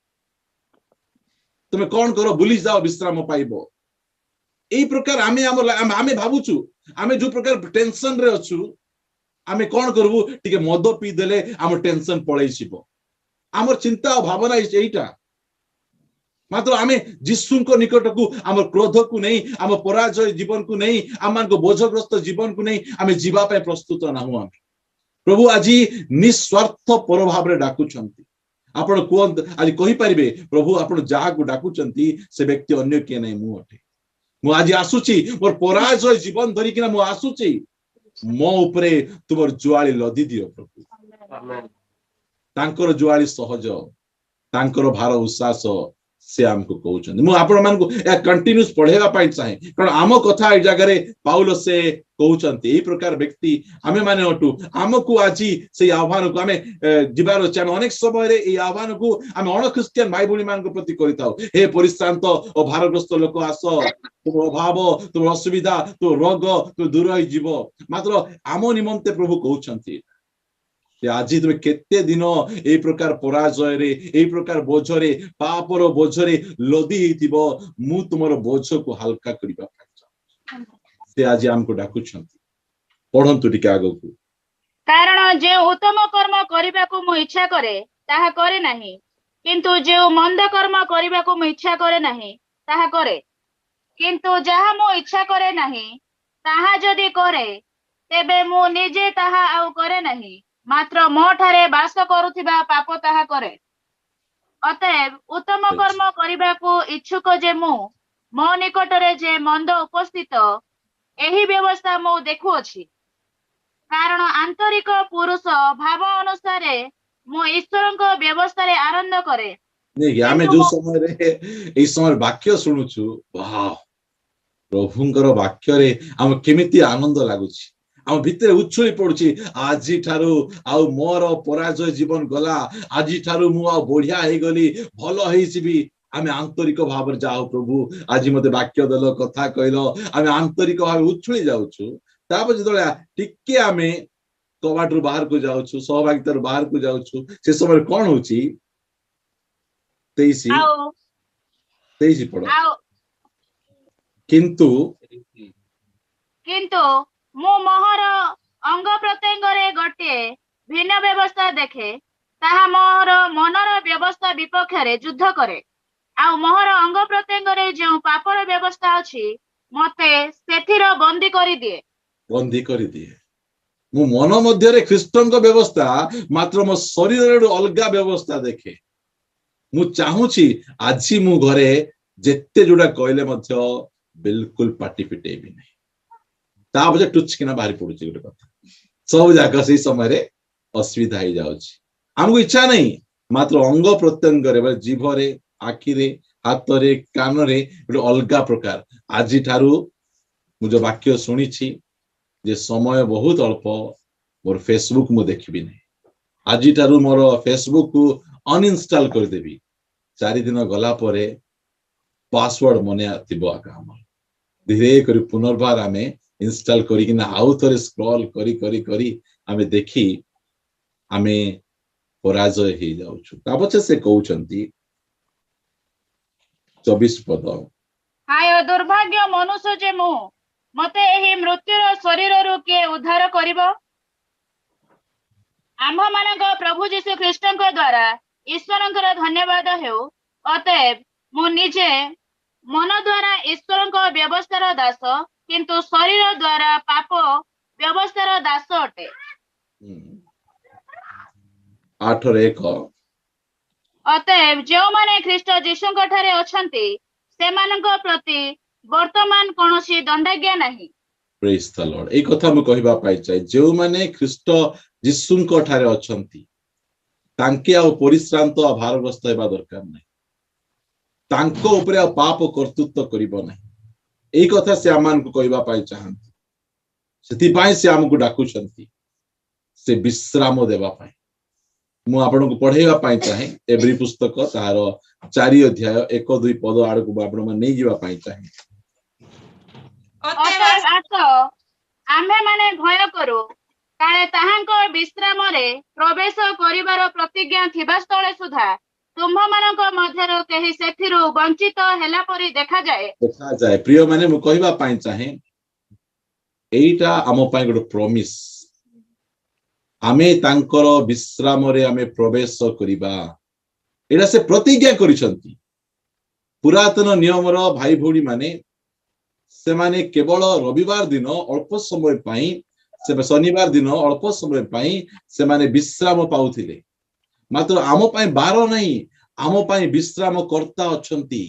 Speaker 1: तुमे कोन करो बुली जाओ विश्राम पाइबो। एही प्रकार आमे भाबुछु आमे जो प्रकार टेंशन रे अछु आमे कोन करबु टिके मद पी देले आम टेंशन पळै छिबो आमर चिंता और भावना एटा मात्र आमे जिसुको निकट को आम क्रोध को नहीं आम पराजय जीवन को नहीं आम मान को बोझग्रस्त जीवन को नहीं आमे जीवा पे प्रस्तुत नाहु। आमे प्रभु आज निस्वार्थ पर भाव रे डाकुछंती आपण कोन आज कहि परिबे प्रभु आपण जा को डाकुछंती से व्यक्ति अन्य के नहीं मु अटे मु आज आसुची मोर पराजय जीवन धरि किना मु आसुची मो उपरे तुमर जुआली लदी दियो प्रभु तांकर जुआली सहज तांकर भार उसास से हमको कहउछन मु आपण मान को या कंटिन्यूस पढेगा पाई चाहे कारण आम कथा ए जगह रे पाउल से कहउछंती एही प्रकार व्यक्ति आमे माने अटु हमको आजी से आह्वान को आमे जिबार अछि आमे अनेक समय रे ए आह्वान को आमे अण क्रिश्चियन भाई भणी मान को प्रति करिताउ हे परिश्रांत और भारग्रस्त लोक आस तुम अभाव तुम असुविधा तो रोग तो दूर होई जीवो मात्र आम निमंते प्रभु कहउछंती आज तुम केते दिन ए प्रकार पराजय रे ए प्रकार बोझरे पापर बोझरे लदी हितिबो मु तुमरो बोझ को हल्का करिबा पाई से आज हमको डाकुछंती पढंतु टिके आगो को
Speaker 2: कारण जे उत्तम कर्म करिबा को मु इच्छा करे ताहा करे नाही किंतु जे मंद कर्म करिबा को मु इच्छा करे नाही ताहा करे किंतु जहा मु इच्छा करे नाही ताहा जदि करे तेबे मु निजे ताहा आउ करे नाही मात्र मो ठारे वास करुथिबा पाप ताहा करे। अतएव उत्तम कर्म करिबा को इच्छुक जे मु मो निकट रे जे मंद उपस्थित एही व्यवस्था मु देखु अछि कारण आंतरिक पुरुष भाव अनुसार मु ईश्वरक व्यवस्था रे आनंद करे।
Speaker 1: नहीं आमे जो समय रे ए समय वाक्य सुनुछु वाह प्रभुंकर वाक्य रे हम केमिति आनंद लागुछि आम भितर उछुली पड़ुछि आजी ठारू आउ मोर पराजय जीवन गला आजी ठारू मु आ बढ़िया हे गली भलो हेसिबी आमे आंतरिक भाव जाओ प्रभु आज मते वाक्य दल कथा कहलो आमे आंतरिक भाव उछुली जाउछु तापर जदले टिके आमे कवाटरू बाहर को जाउछु सहभागितार बाहर को जाउछु से समय कोन होछि 23 पढ़ो किंतु
Speaker 2: मु मोहर अंग प्रत्यंग रे गटे भिन्न व्यवस्था देखे ताहा मोहर मनर व्यवस्था विपक्ष रे युद्ध करे आ मोहर अंग प्रत्यंग रे जो पापर व्यवस्था अछि मते सेथिर बंदी करी दिए मु मन मध्य रे ख्रीष्टंक व्यवस्था मात्र मो शरीर रे अलगा व्यवस्था देखे मु चाहूची आजी मु घरे जेते जोडा कहले मध्य बिल्कुल पाटी पिटेबी नहीं ता बजे टुच किना बाहरी पडुची गोटे कथा सब जागा से समय रे असुविधा हो जाउची हमको इच्छा नहीं मात्र अंग प्रत्यंग रे जीभ रे आखि रे हाथ रे कान रे गोटे अलगा प्रकार आज ठारू मु जो वाक्य सुनी छी
Speaker 1: जे समय बहुत अल्प मोर फेसबुक मु देखिबि नहीं आज ठारू मोर फेसबुक को अनइंस्टॉल कर देबी 4 दिन गला परे पासवर्ड मने आतिबो आका हम धीरे करी पुनर्बार आमे इंस्टॉल करी कि ना आउ थरे स्क्रॉल करी करी करी आमे देखी आमे पराजय हे जाउछु तापछे से कहउचंती 24 पद
Speaker 2: हाय दुर्भाग्य मनुष्य जे मु मते एही मृत्युर शरीर रु के उद्धार करिवो आम मानक प्रभु जीशु ख्रीष्टଙ୍କ द्वारा ईश्वरଙ୍କର धन्यवाद हेउ अतएव मु निजे मन द्वारा ईश्वरଙ୍କ व्यवस्थार दास किंतु शरीर द्वारा पाप व्यवस्थार दास अटे
Speaker 1: 8:1
Speaker 2: अतएव जो माने ख्रीष्ट जीशुଙ୍କ ठारे अछंती सेमानଙ୍କ प्रति वर्तमान कोनोसी दंडाज्ञा नाही
Speaker 1: प्रेज द लॉर्ड एक कथा मु कहबा पाइ चाहे जो माने ख्रीष्ट जीशुଙ୍କ ठारे अछंती तांके आ परिश्रांत आ भारग्रस्त हेबा दरकार नाही तांको ऊपर आ पाप कर्तृत्व करिवो नाही एई कथा से आमान को कहबा पाइ चाहंती सेति पाइ से हमकु डाकुछंती से विश्राम देबा पाइ मु आपन को पढेबा पाइ चाहे एवरी पुस्तक तार 4 अध्याय 1-2 पद आड़ को आपन मन नै जीवा पाइ चाहे
Speaker 2: अतएव आसो आम्हे माने भय करू काले ताहांको विश्राम रे प्रवेश करिवार प्रतिज्ञा थिबा स्थले सुधा तुम्भ मानक मध्यरो केही सेथिरु वंचित हेला परि देखा जाए
Speaker 1: प्रिय माने मु कहबा पाइ चाहे एईटा आमो पाइ गोटे प्रॉमिस आमे तांकर विश्राम रे आमे प्रवेश करिबा एटा से प्रतिज्ञा करिसंती पुरातन नियम रो भाई भौणी माने से माने केवल रविवार दिन अल्प समय पाई से शनिवार दिन अल्प समय पाई से माने विश्राम पाउथिले मात्र आमो पाई बार नहीं आमो पाई विश्राम कर्ता अछंती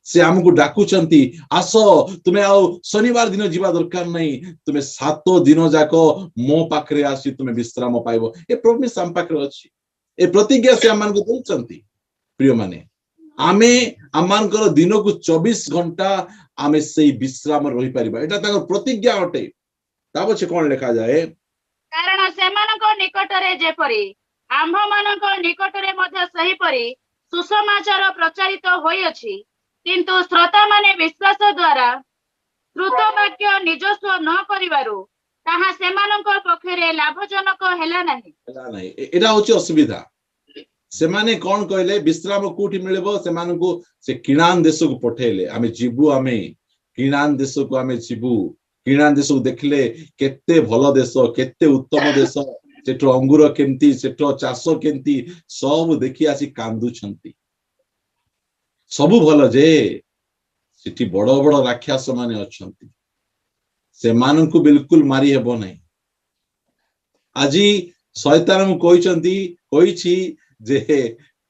Speaker 1: से हमको डाकुचंती आसो तुमे आ शनिवार दिन जीवा दरकार नहीं तुमे 7 दिन जाको मो पाखरे आसी तुमे विश्राम पाइबो ए प्रॉमिस हम पाखरे अछि ए प्रतिज्ञा से हमन को दोचंती प्रिय माने आमे आमानकर दिन को 24 घंटा आमे सेई विश्राम रही परिबा एटा ताकर प्रतिज्ञा अटे ताबछे कोन लिखा जाए
Speaker 2: कारण सेमानक निकटरे जेपरि आम्भ मानक निकटरे मध्य सही परि सुसमाचार प्रचारित होई अछि किंतु श्रोता माने विश्वास द्वारा श्रुत वाक्य निजस्व न करिवारु ताहा सेमानक पखरे लाभजनक हेला नाही
Speaker 1: एटा होची असुविधा से माने कोन कहले विश्राम कोठी मिलबो से मानकु से किणान देश को पठेले आमे जीवु आमे किणान देश को आमे जीवु किणान देश को देखले केते भलो देश केते उत्तम देश सेठो अंगूर केमती सेठो चाषो केमती सब देखि आसी कांदु छंती सबु भलो जे सेठी बड़ बड़ राक्षस माने अछंती से मानकु बिल्कुल मारी हेबो नै आजी शैतान मु कहिछि जे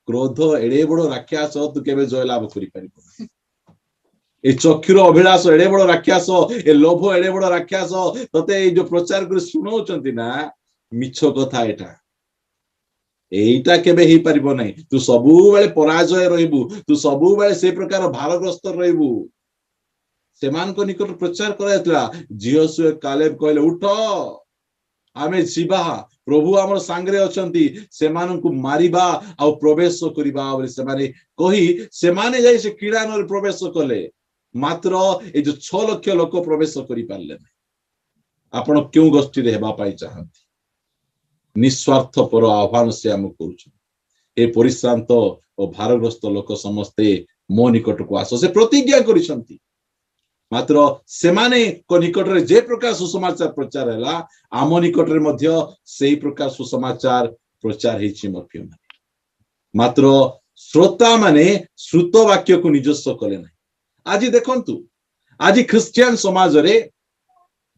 Speaker 1: क्रोध एडे बड़ राक्षस तू केबे जय लाभ करि परिबो ए चक्षुर अभिलाष एडे बड़ राक्षस ए लोभ एडे बड़ राक्षस तते ए जो प्रचार कर सुनौचंती ना मिछ कथा एटा एटा केबे ही परिबो नै तू सबु बेले पराजय रहइबू तू सबु बेले से प्रकार भारग्रस्त रहइबू सेमान को निकट प्रचार करायतला जियोसुए कालेब कहले उठो आमे जीवा प्रभु हमर सांगरे अछंती सेमान को मारिबा आ प्रवेश करिबा बोले सेमाने कहि सेमाने जाई से किडानर प्रवेश कले मात्र ए जो 6 लाख लोक प्रवेश करि पारले नै आपण क्यों गोष्ठी रे हेबा पाई चाहंती निस्वार्थ पर आह्वान से हम करूछु ए परिश्रांत और भारग्रस्त लोक समस्ते मो निकट को आसो से प्रतिज्ञा करिसंती मात्र सेमाने को निकट रे जे प्रकार सुसमाचार प्रचार हैला आम निकट रे मध्य सेही प्रकार सुसमाचार प्रचार हेछि मफियो मात्र श्रोता माने श्रुत वाक्य को निजस्व कले नै आज देखंतु आज क्रिश्चियन समाज रे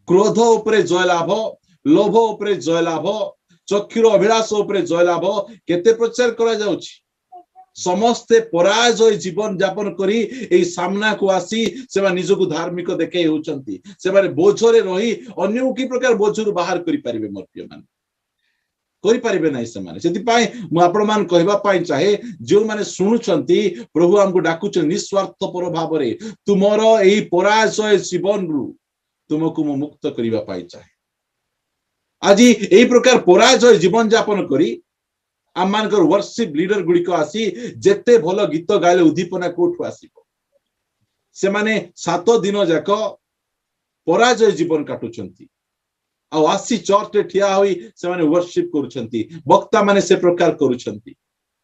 Speaker 1: क्रोध उपरे जय लाभ लोभ उपरे जय लाभ चक्षुर अभिलाष उपरे जय लाभ केते प्रचार करा जाउछि समस्ते पराजय जीवन यापन करी ए सामना को आसी सेमा निजको धार्मिक देखे होचंती सेमाने बोझरे रही अन्य की प्रकार बोझरु बाहर करि परिबे मर्त्य मान करि परिबे नै सेमाने सेति पाई मु आपण मान कहबा पाई चाहे जो माने सुनुचंती प्रभु हमको डाकुच निस्वार्थ पर भाबरे तुमरो एही पराजय जीवन रु तुमको मु मुक्त करिबा पाई चाहे आज यही प्रकार पराजय जीवन यापन करी आम मानकर वर्शिप लीडर गुड़िक आसी जेते भल गीत गाइले उद्दीपना कोठु आसीबो से माने 7 दिन जाक पराजय जीवन काटुचंती आ आसी चर्च रे ठिया होई से माने वर्शिप करूचंती वक्ता माने से प्रकार करूचंती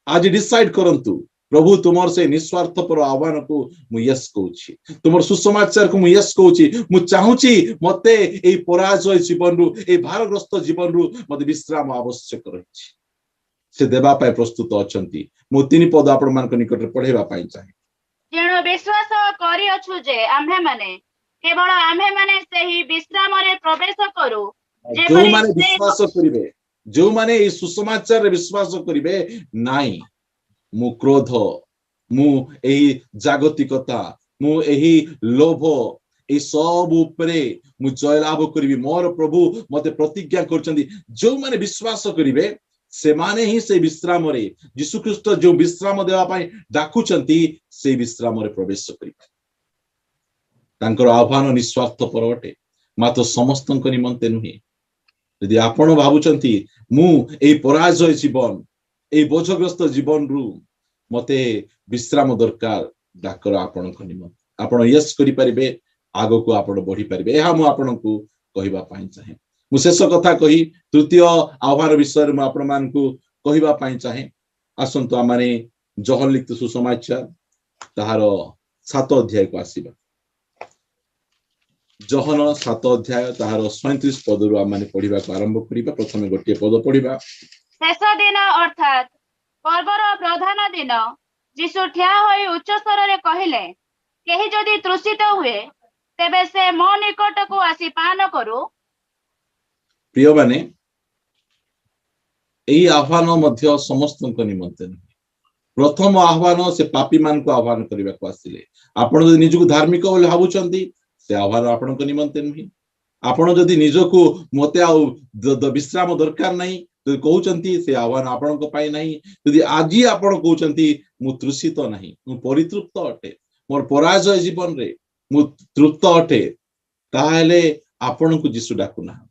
Speaker 1: आज डिसाइड करंतु प्रभु तुमर से निस्वार्थ पर आह्वान को मु यस कहूची तुमर सुसमाचार को मु यस कहूची मु चाहूची मते एई पराजय जीवन रु एई भारग्रस्त जीवन रु मते विश्राम आवश्यक रहिछि से देबा पाए प्रस्तुत अछंती मु 3 पद आपण मान को निकट पढेबा पाई चाहे
Speaker 2: जेणु विश्वास करी अछु जे आम्हे माने केवल आम्हे माने सेही विश्राम रे प्रवेश करू
Speaker 1: जो माने विश्वास करिवे जो माने ए सुसमाचार रे विश्वास करिवे नाही मु क्रोध मु एही जागतिकता मु एही लोभ ए सब उपरे मु जय लाभ करिवि मोर प्रभु मते प्रतिज्ञा करचंदी जो माने विश्वास करिवे से माने ही से विश्राम रे यीशु ख्रीष्ट जो विश्राम देवा पाई डाकुचंती से विश्राम रे प्रवेश करिवे तांकर आह्वान निस्वार्थ पर अटे मात्र समस्तଙ୍କ निमंते नुहे यदि आपण भाबुचंती मु ए पराजय जीवन ए बोझग्रस्त जीवन रु मते विश्राम दरकार डाकर आपणक निमंते आपण यस करि परिबे आगो को आपण बढ़ी परिबे एहा मु आपणकु कहिबा पाई चाहे मु शेष कथा कही तृतीय आह्वान विषय में आपण मान को कहिबा पाई चाहे आसंतु आमाने जहन लिखित सुसमाचार ताहार 7 अध्याय को आसीबा जहन 7 अध्याय ताहार 37 पद रु आमाने पढिबा को आरंभ करिबा प्रथमे गोटे पद पढिबा
Speaker 2: शेष दिन अर्थात पर्वर प्रधान दिन यीशु ठिया होई उच्च स्वर रे कहिले केही जदि तृषित हुए तेबे से मो निकट को आसी पान करू
Speaker 1: प्रिय माने एई आह्वान मध्य समस्तଙ୍କ निमंते प्रथम आह्वान से पापी मान को आह्वान करबा को आसिले आपण जदि निजको धार्मिक बोले भाबुचंती से आह्वान आपणक निमंते नहीं आपण जदि निजको मते आ विश्राम दरकार नहीं तो कहउचंती से आह्वान आपणक पाई नहीं यदि आजी आपण कहउचंती मु तृषित नहीं मु परितृप्त अटे मोर पराजय जीवन रे मु तृप्त अटे ताहेले आपण को यीशु डाकु ना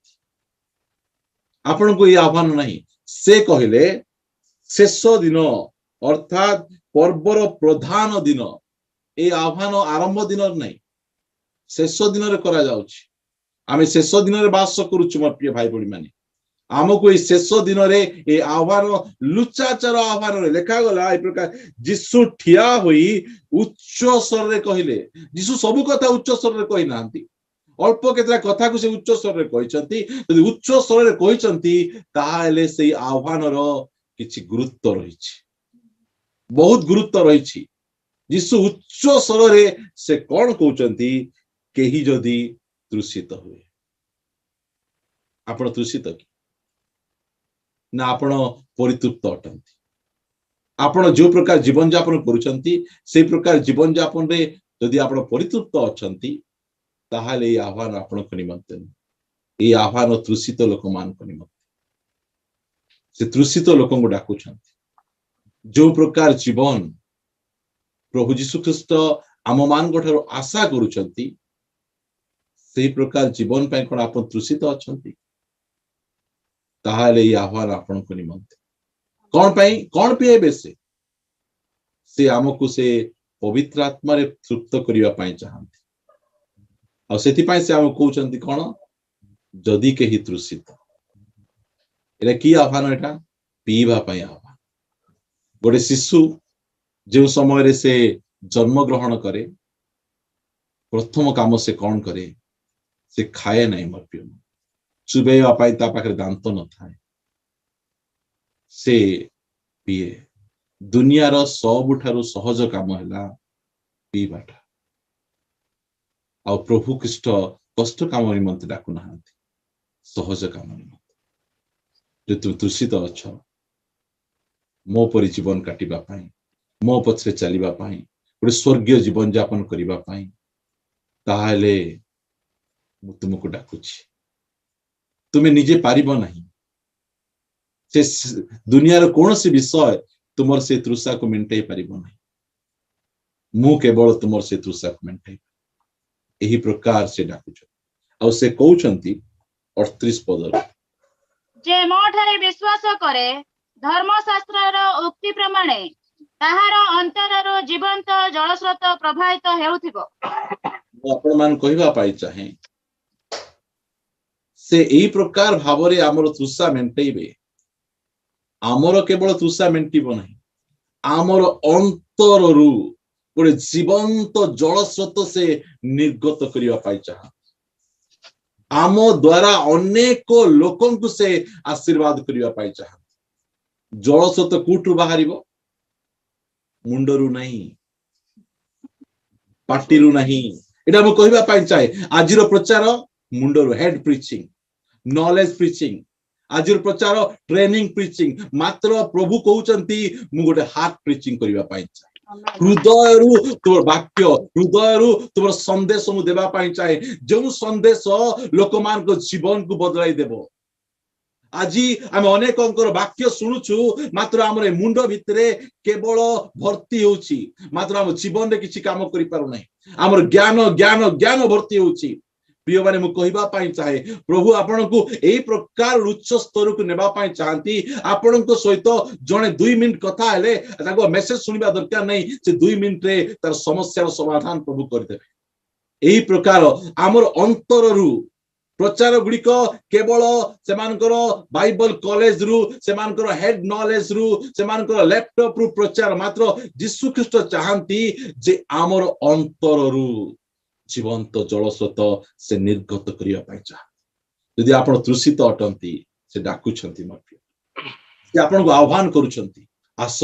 Speaker 1: आपण को ये आह्वान नहीं से कहले शेष दिन अर्थात पर्वर प्रधान दिन ए आह्वान आरंभ दिन नहीं शेष दिन रे करा जाउछि आमे शेष दिन रे वास करूछु मोर प्रिय भाई बड़ी माने आमको ए शेष दिन रे ए आह्वान लुचाचार आह्वान रे लेखा गला ए प्रकार यीशु ठिया होई उच्च स्वर रे कहिले यीशु सब कथा उच्च स्वर रे कहि नांती अल्प केतरा कथा को से उच्च स्वर रे कहिसंती यदि उच्च स्वर रे कहिसंती ताहाले सेई आह्वान रो किछि गुरुत्व रहिछि बहुत गुरुत्व रहिछि यीशु उच्च स्वर रे से कोन कहउचंती केही जदि तृषित हुए आपण तृषित कि ना आपण परितृप्त अटंती आपण जो प्रकार जीवन यापन करूचंती से प्रकार जीवन यापन रे यदि आपण परितृप्त अछंती ताहाले ए आह्वान आपणक निमंते ए आह्वान तृषित लोक मान को निमंते से तृषित लोक को डाकुछंती जो प्रकार जीवन प्रभु यीशु ख्रीष्ट आम मान ठारो आशा करूचंती से प्रकार जीवन पे कोन आपण तृषित अछंती ताहाले ए आह्वान आपणक निमंते कोन पई कोन पिएबे से आमको से पवित्र आत्मा रे तृप्त करिवा पई चाहंती आ सेति पई से आम कहउचंती कोन जदि केही तृषित एला की आह्वान एटा पीवा पई आह्वान गोटे शिशु जो समय रे से जन्म ग्रहण करे प्रथम काम से कौन करे से खाए नहीं मोर प्रिय चुबेवा पाई ता पाखरे दांत न थाए से पिए दुनिया रो सबुठारु सहज काम हैला पीबाटा आ प्रभु ख्रीष्ट कष्ट काम निमंते डाकु नाहांती सहज काम निमंते जो तुम तृषित अछ मो परि जीवन काटिबा पाई मो पछरे चलिबा पाई गोटे स्वर्गीय जीवन यापन करिबा पाई ताहाले मु तुमको डाकुछि तुमे निजे पारिबो नहीं से दुनिया रो कोनोसी विषय तुमर से तृषा को मेंटेई पारिबो नहीं मु केवल तुमर से तृषा को मेंटेई एही प्रकार से डाकुछ आ से कहउछंती 38 पद
Speaker 2: जे ମୋ ଠାରେ विश्वास करे धर्मशास्त्रर उक्ति प्रमाणे ताहार अंतररो जीवंत जलस्रोत प्रवाहित हेउथिबो।
Speaker 1: आपण मान कहबा पाई चाहे से एई प्रकार भावरे हमर तृषा मेंटेबे। आमर केवल तृषा मेंटिबो नहीं, आमर अंतररू गोटे जीवंत जलस्रोत से निर्गत करिया पाई चाहा। आम द्वारा अनेक लोकंकु से आशीर्वाद करिया पाई चाहा। जलस्रोत कोठु बाहरिबो? मुंडरू नहीं, पाटिरू नहीं। एटा मु कहबा पाई चाहे आजिर प्रचार Mundru, head preaching, knowledge preaching, आजिर प्रचार ट्रेनिंग प्रीचिंग। मात्र प्रभु कहउचंती मु गोटे हार्ट प्रीचिंग करिवा पाई चाहे। हृदयरू तुम वाक्य, हृदयरू तुम संदेश मु देबा पाई चाहे, जो संदेश लोक मान को जीवन को बदलाई देबो। आज आम अनेक वाक्य शुणुचु, मात्र आम मुंड भितरे केवल भर्ती होउची, मात्र आम जीवन रे किछि काम करि पारु नै। आमर ज्ञान ज्ञान ज्ञान भर्ती होउची। प्रिय माने मु कहबा पाई चाहे प्रभु आपण को एई प्रकार उच्च स्तर को नेबा पाई चाहंती। आपण को सहित जने 2 मिनिट कथा हेले ताको मेसेज सुनिबा दरकार नै, से 2 मिनिट रे तार समस्या समाधान प्रभु कर देबे। एई प्रकार आमर अंतररू प्रचार गुड़िक केवल सेमानकर बाइबल कॉलेज रु, सेमानकर हेड नॉलेज रु, सेमानकर लैपटॉप रु प्रचार मात्र यीशु ख्रीष्ट चाहंती जे आमर अंतररू जीवंत जलस्रोत से निर्गत करिया पाई चाह। यदि आपण तृषित अटंती से डाकुछंती मत से आपण को आह्वान करूछंती, आस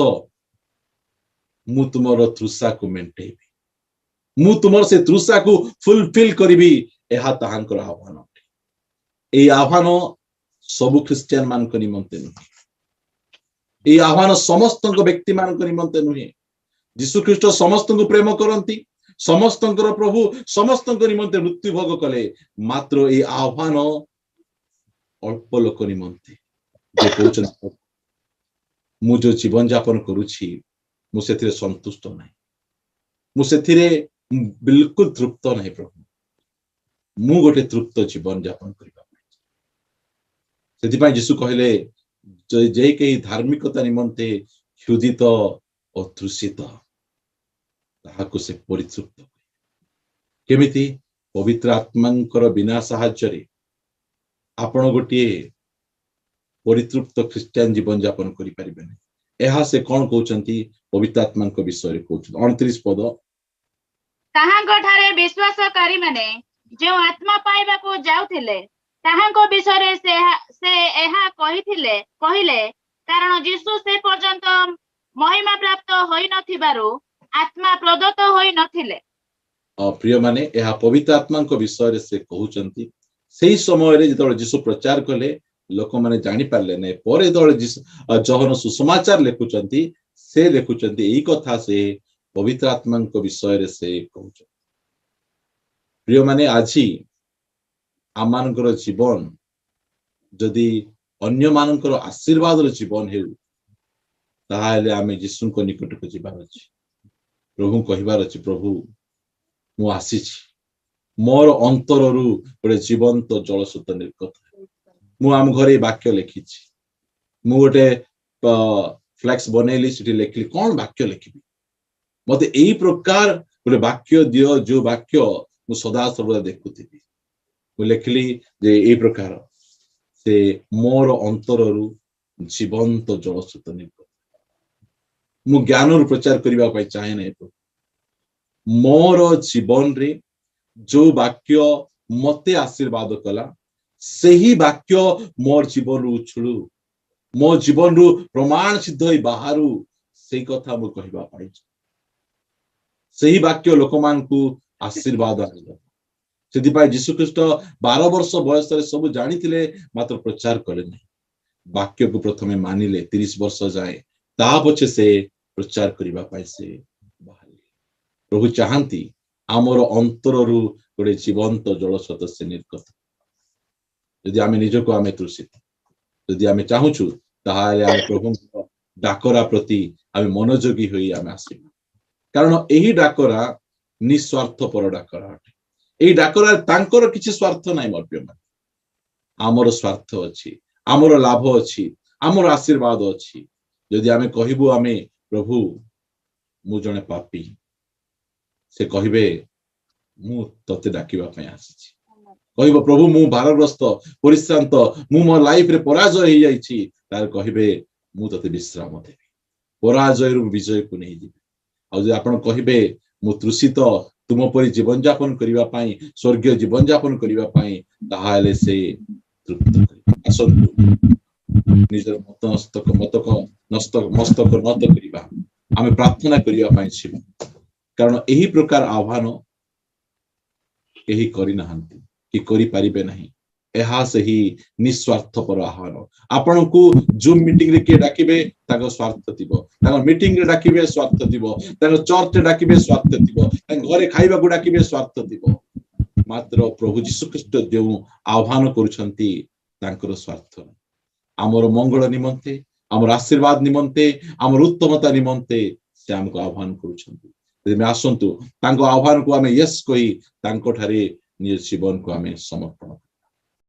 Speaker 1: मु तुमर तृषा को मेंटेबी, मु तुमर से तृषा को फुलफिल करिबी। एहा ताहांकर आह्वान। ए आह्वान सबु ख्रिस्टियन मान को निमंते नुहे। ए आह्वान समस्त व्यक्ति मान को निमंते नुहे। यीशु ख्रीष्ट समस्त को प्रेम करंती, समस्त प्रभु समस्त निमंते मृत्यु भोग कले। मात्र ए आह्वान अल्प लोक निमंते जे कहउछन मु जो जीवन यापन करूछि मु सेथिरे संतुष्ट नाही, मु सेथिरे बिल्कुल तृप्त नाही। प्रभु मु गोटे तृप्त जीवन यापन करिबा सेथिपाई यीशु कहले जे कई धार्मिकता निमंते क्षुधित और तृषित ताहाको से परितृप्त केमिति पवित्र आत्मांकर बिना साहाय्य आपण गोटे परितृप्त ख्रिस्टियन जीवन यापन करि परिबेने। एहा से कोन कहउचंती पवित्र आत्मांक विषय रे कहउछ 29 पद,
Speaker 2: ताहांको ठारे विश्वासकारी माने जो आत्मा पाइबा को जाउथिले ताहांको विषय से एहा कहिले कारण यीशु से पर्यंत महिमा प्राप्त होई नथिबारु आत्मा प्रदत्त होई नथिले।
Speaker 1: प्रिय माने एहा पवित्र आत्मांक विषय रे से कहउचंती सेही समय रे जतोल यीशु प्रचार कले लोक माने जानि पारले नै। परे दळ जहन सुसमाचार लेखुचंती से लेखुचंती एई कथा से पवित्र आत्मांक विषय रे से कहउछ। प्रिय माने आजी आमानकर जीवन जदि अन्य मानकर आशीर्वाद जीवन हेउ ताहाले आमे यीशु को निकट को जिबार अछि। प्रभु कहिबार अछि, प्रभु मु आसीछि, मोर अंतररू गोटे जीवंत जलस्रोत निर्गत। मु आम घरे वाक्य लिखिछि, मु गोटे फ्लेक्स बनेली सिटी लेखली कोन वाक्य लिखिबी, मते एई प्रकार गोटे वाक्य दियो जो वाक्य मु सदा सर्वदा देखुथिबी। मु लेखली जे एई प्रकार से मोर अंतररू जीवंत जलस्रोत निर्गत। मु ज्ञान प्रचार करबा पाई चाहे नै। मोर जीवन रे जो वाक्य मते आशीर्वाद कला सेही वाक्य मोर जीवन रु उछळू, मो जीवन रु प्रमाण सिद्ध होई बाहरु सेही कथा मु कहबा पाई। सेही वाक्य लोकमान को आशीर्वाद आनिला। सेति पाई यीशु ख्रीष्ट 12 वर्ष बयस रे सब जानिथिले मात्र प्रचार कले नै। वाक्य को प्रथमे मानिले 30 वर्ष जाए, ता पछे से प्रचार करिबा पाई से बाहर। प्रभु चाहंती आमर अंतररू गोटे जीवंत जलस्रोत से निर्गत। यदि आमे निजको आमे तृषित, यदि आमे चाहुछु ताहाले आमे प्रभु डाकरा प्रति आमे मनोयोगी होई आमे आसीबा। कारण एही डाकरा निस्वार्थपर डाकरा अटे। एही डाकरा तांकर किछि स्वार्थ नाइ। मर्प्य आमर स्वार्थ अछि, आमर लाभ अच्छी आमर आशीर्वाद अच्छी जदि आमे कहबू आमे प्रभु मु जने पापी से कहबे मु तते डाकिबा पय आसीछि कहबो प्रभु मु भारग्रस्त परिश्रांत मु मो लाइफ रे पराजय हे जाईछि तार कहबे मु तते विश्राम देबी पराजय रु विजय को नहीं दिबे आ जे आपण कहबे मु तृषित तुम परि जीवन यापन करिवा पई स्वर्गीय जीवन यापन करिवा पई ताहाले से तृप्त करिबा असंतु निजर मस्तक नत करिबा आमे प्रार्थना करिवा पई छिबा कारण एही प्रकार आह्वान केही करि नहंती कि करि परिबे नहीं एहा से ही निस्वार्थपर आह्वान आपण को जूम मीटिंग रे के डाकिबे ताको स्वार्थ थिबो ताको मीटिंग रे डाकिबे स्वार्थ थिबो ताको चर्च रे डाकिबे स्वार्थ थिबो ताको घरे खाइबा को डाकिबे स्वार्थ थिबो मात्र प्रभु यीशु ख्रीष्ट देउ आह्वान करूछंती तांकर स्वार्थ आमर मंगल निमंते आमर आशीर्वाद निमंते आमर उत्तमता निमंते से हमको आह्वान करूछंती में आसंतु तांको आह्वान को आमे यस कहि तांको ठारे निज जीवन को आमे समर्पण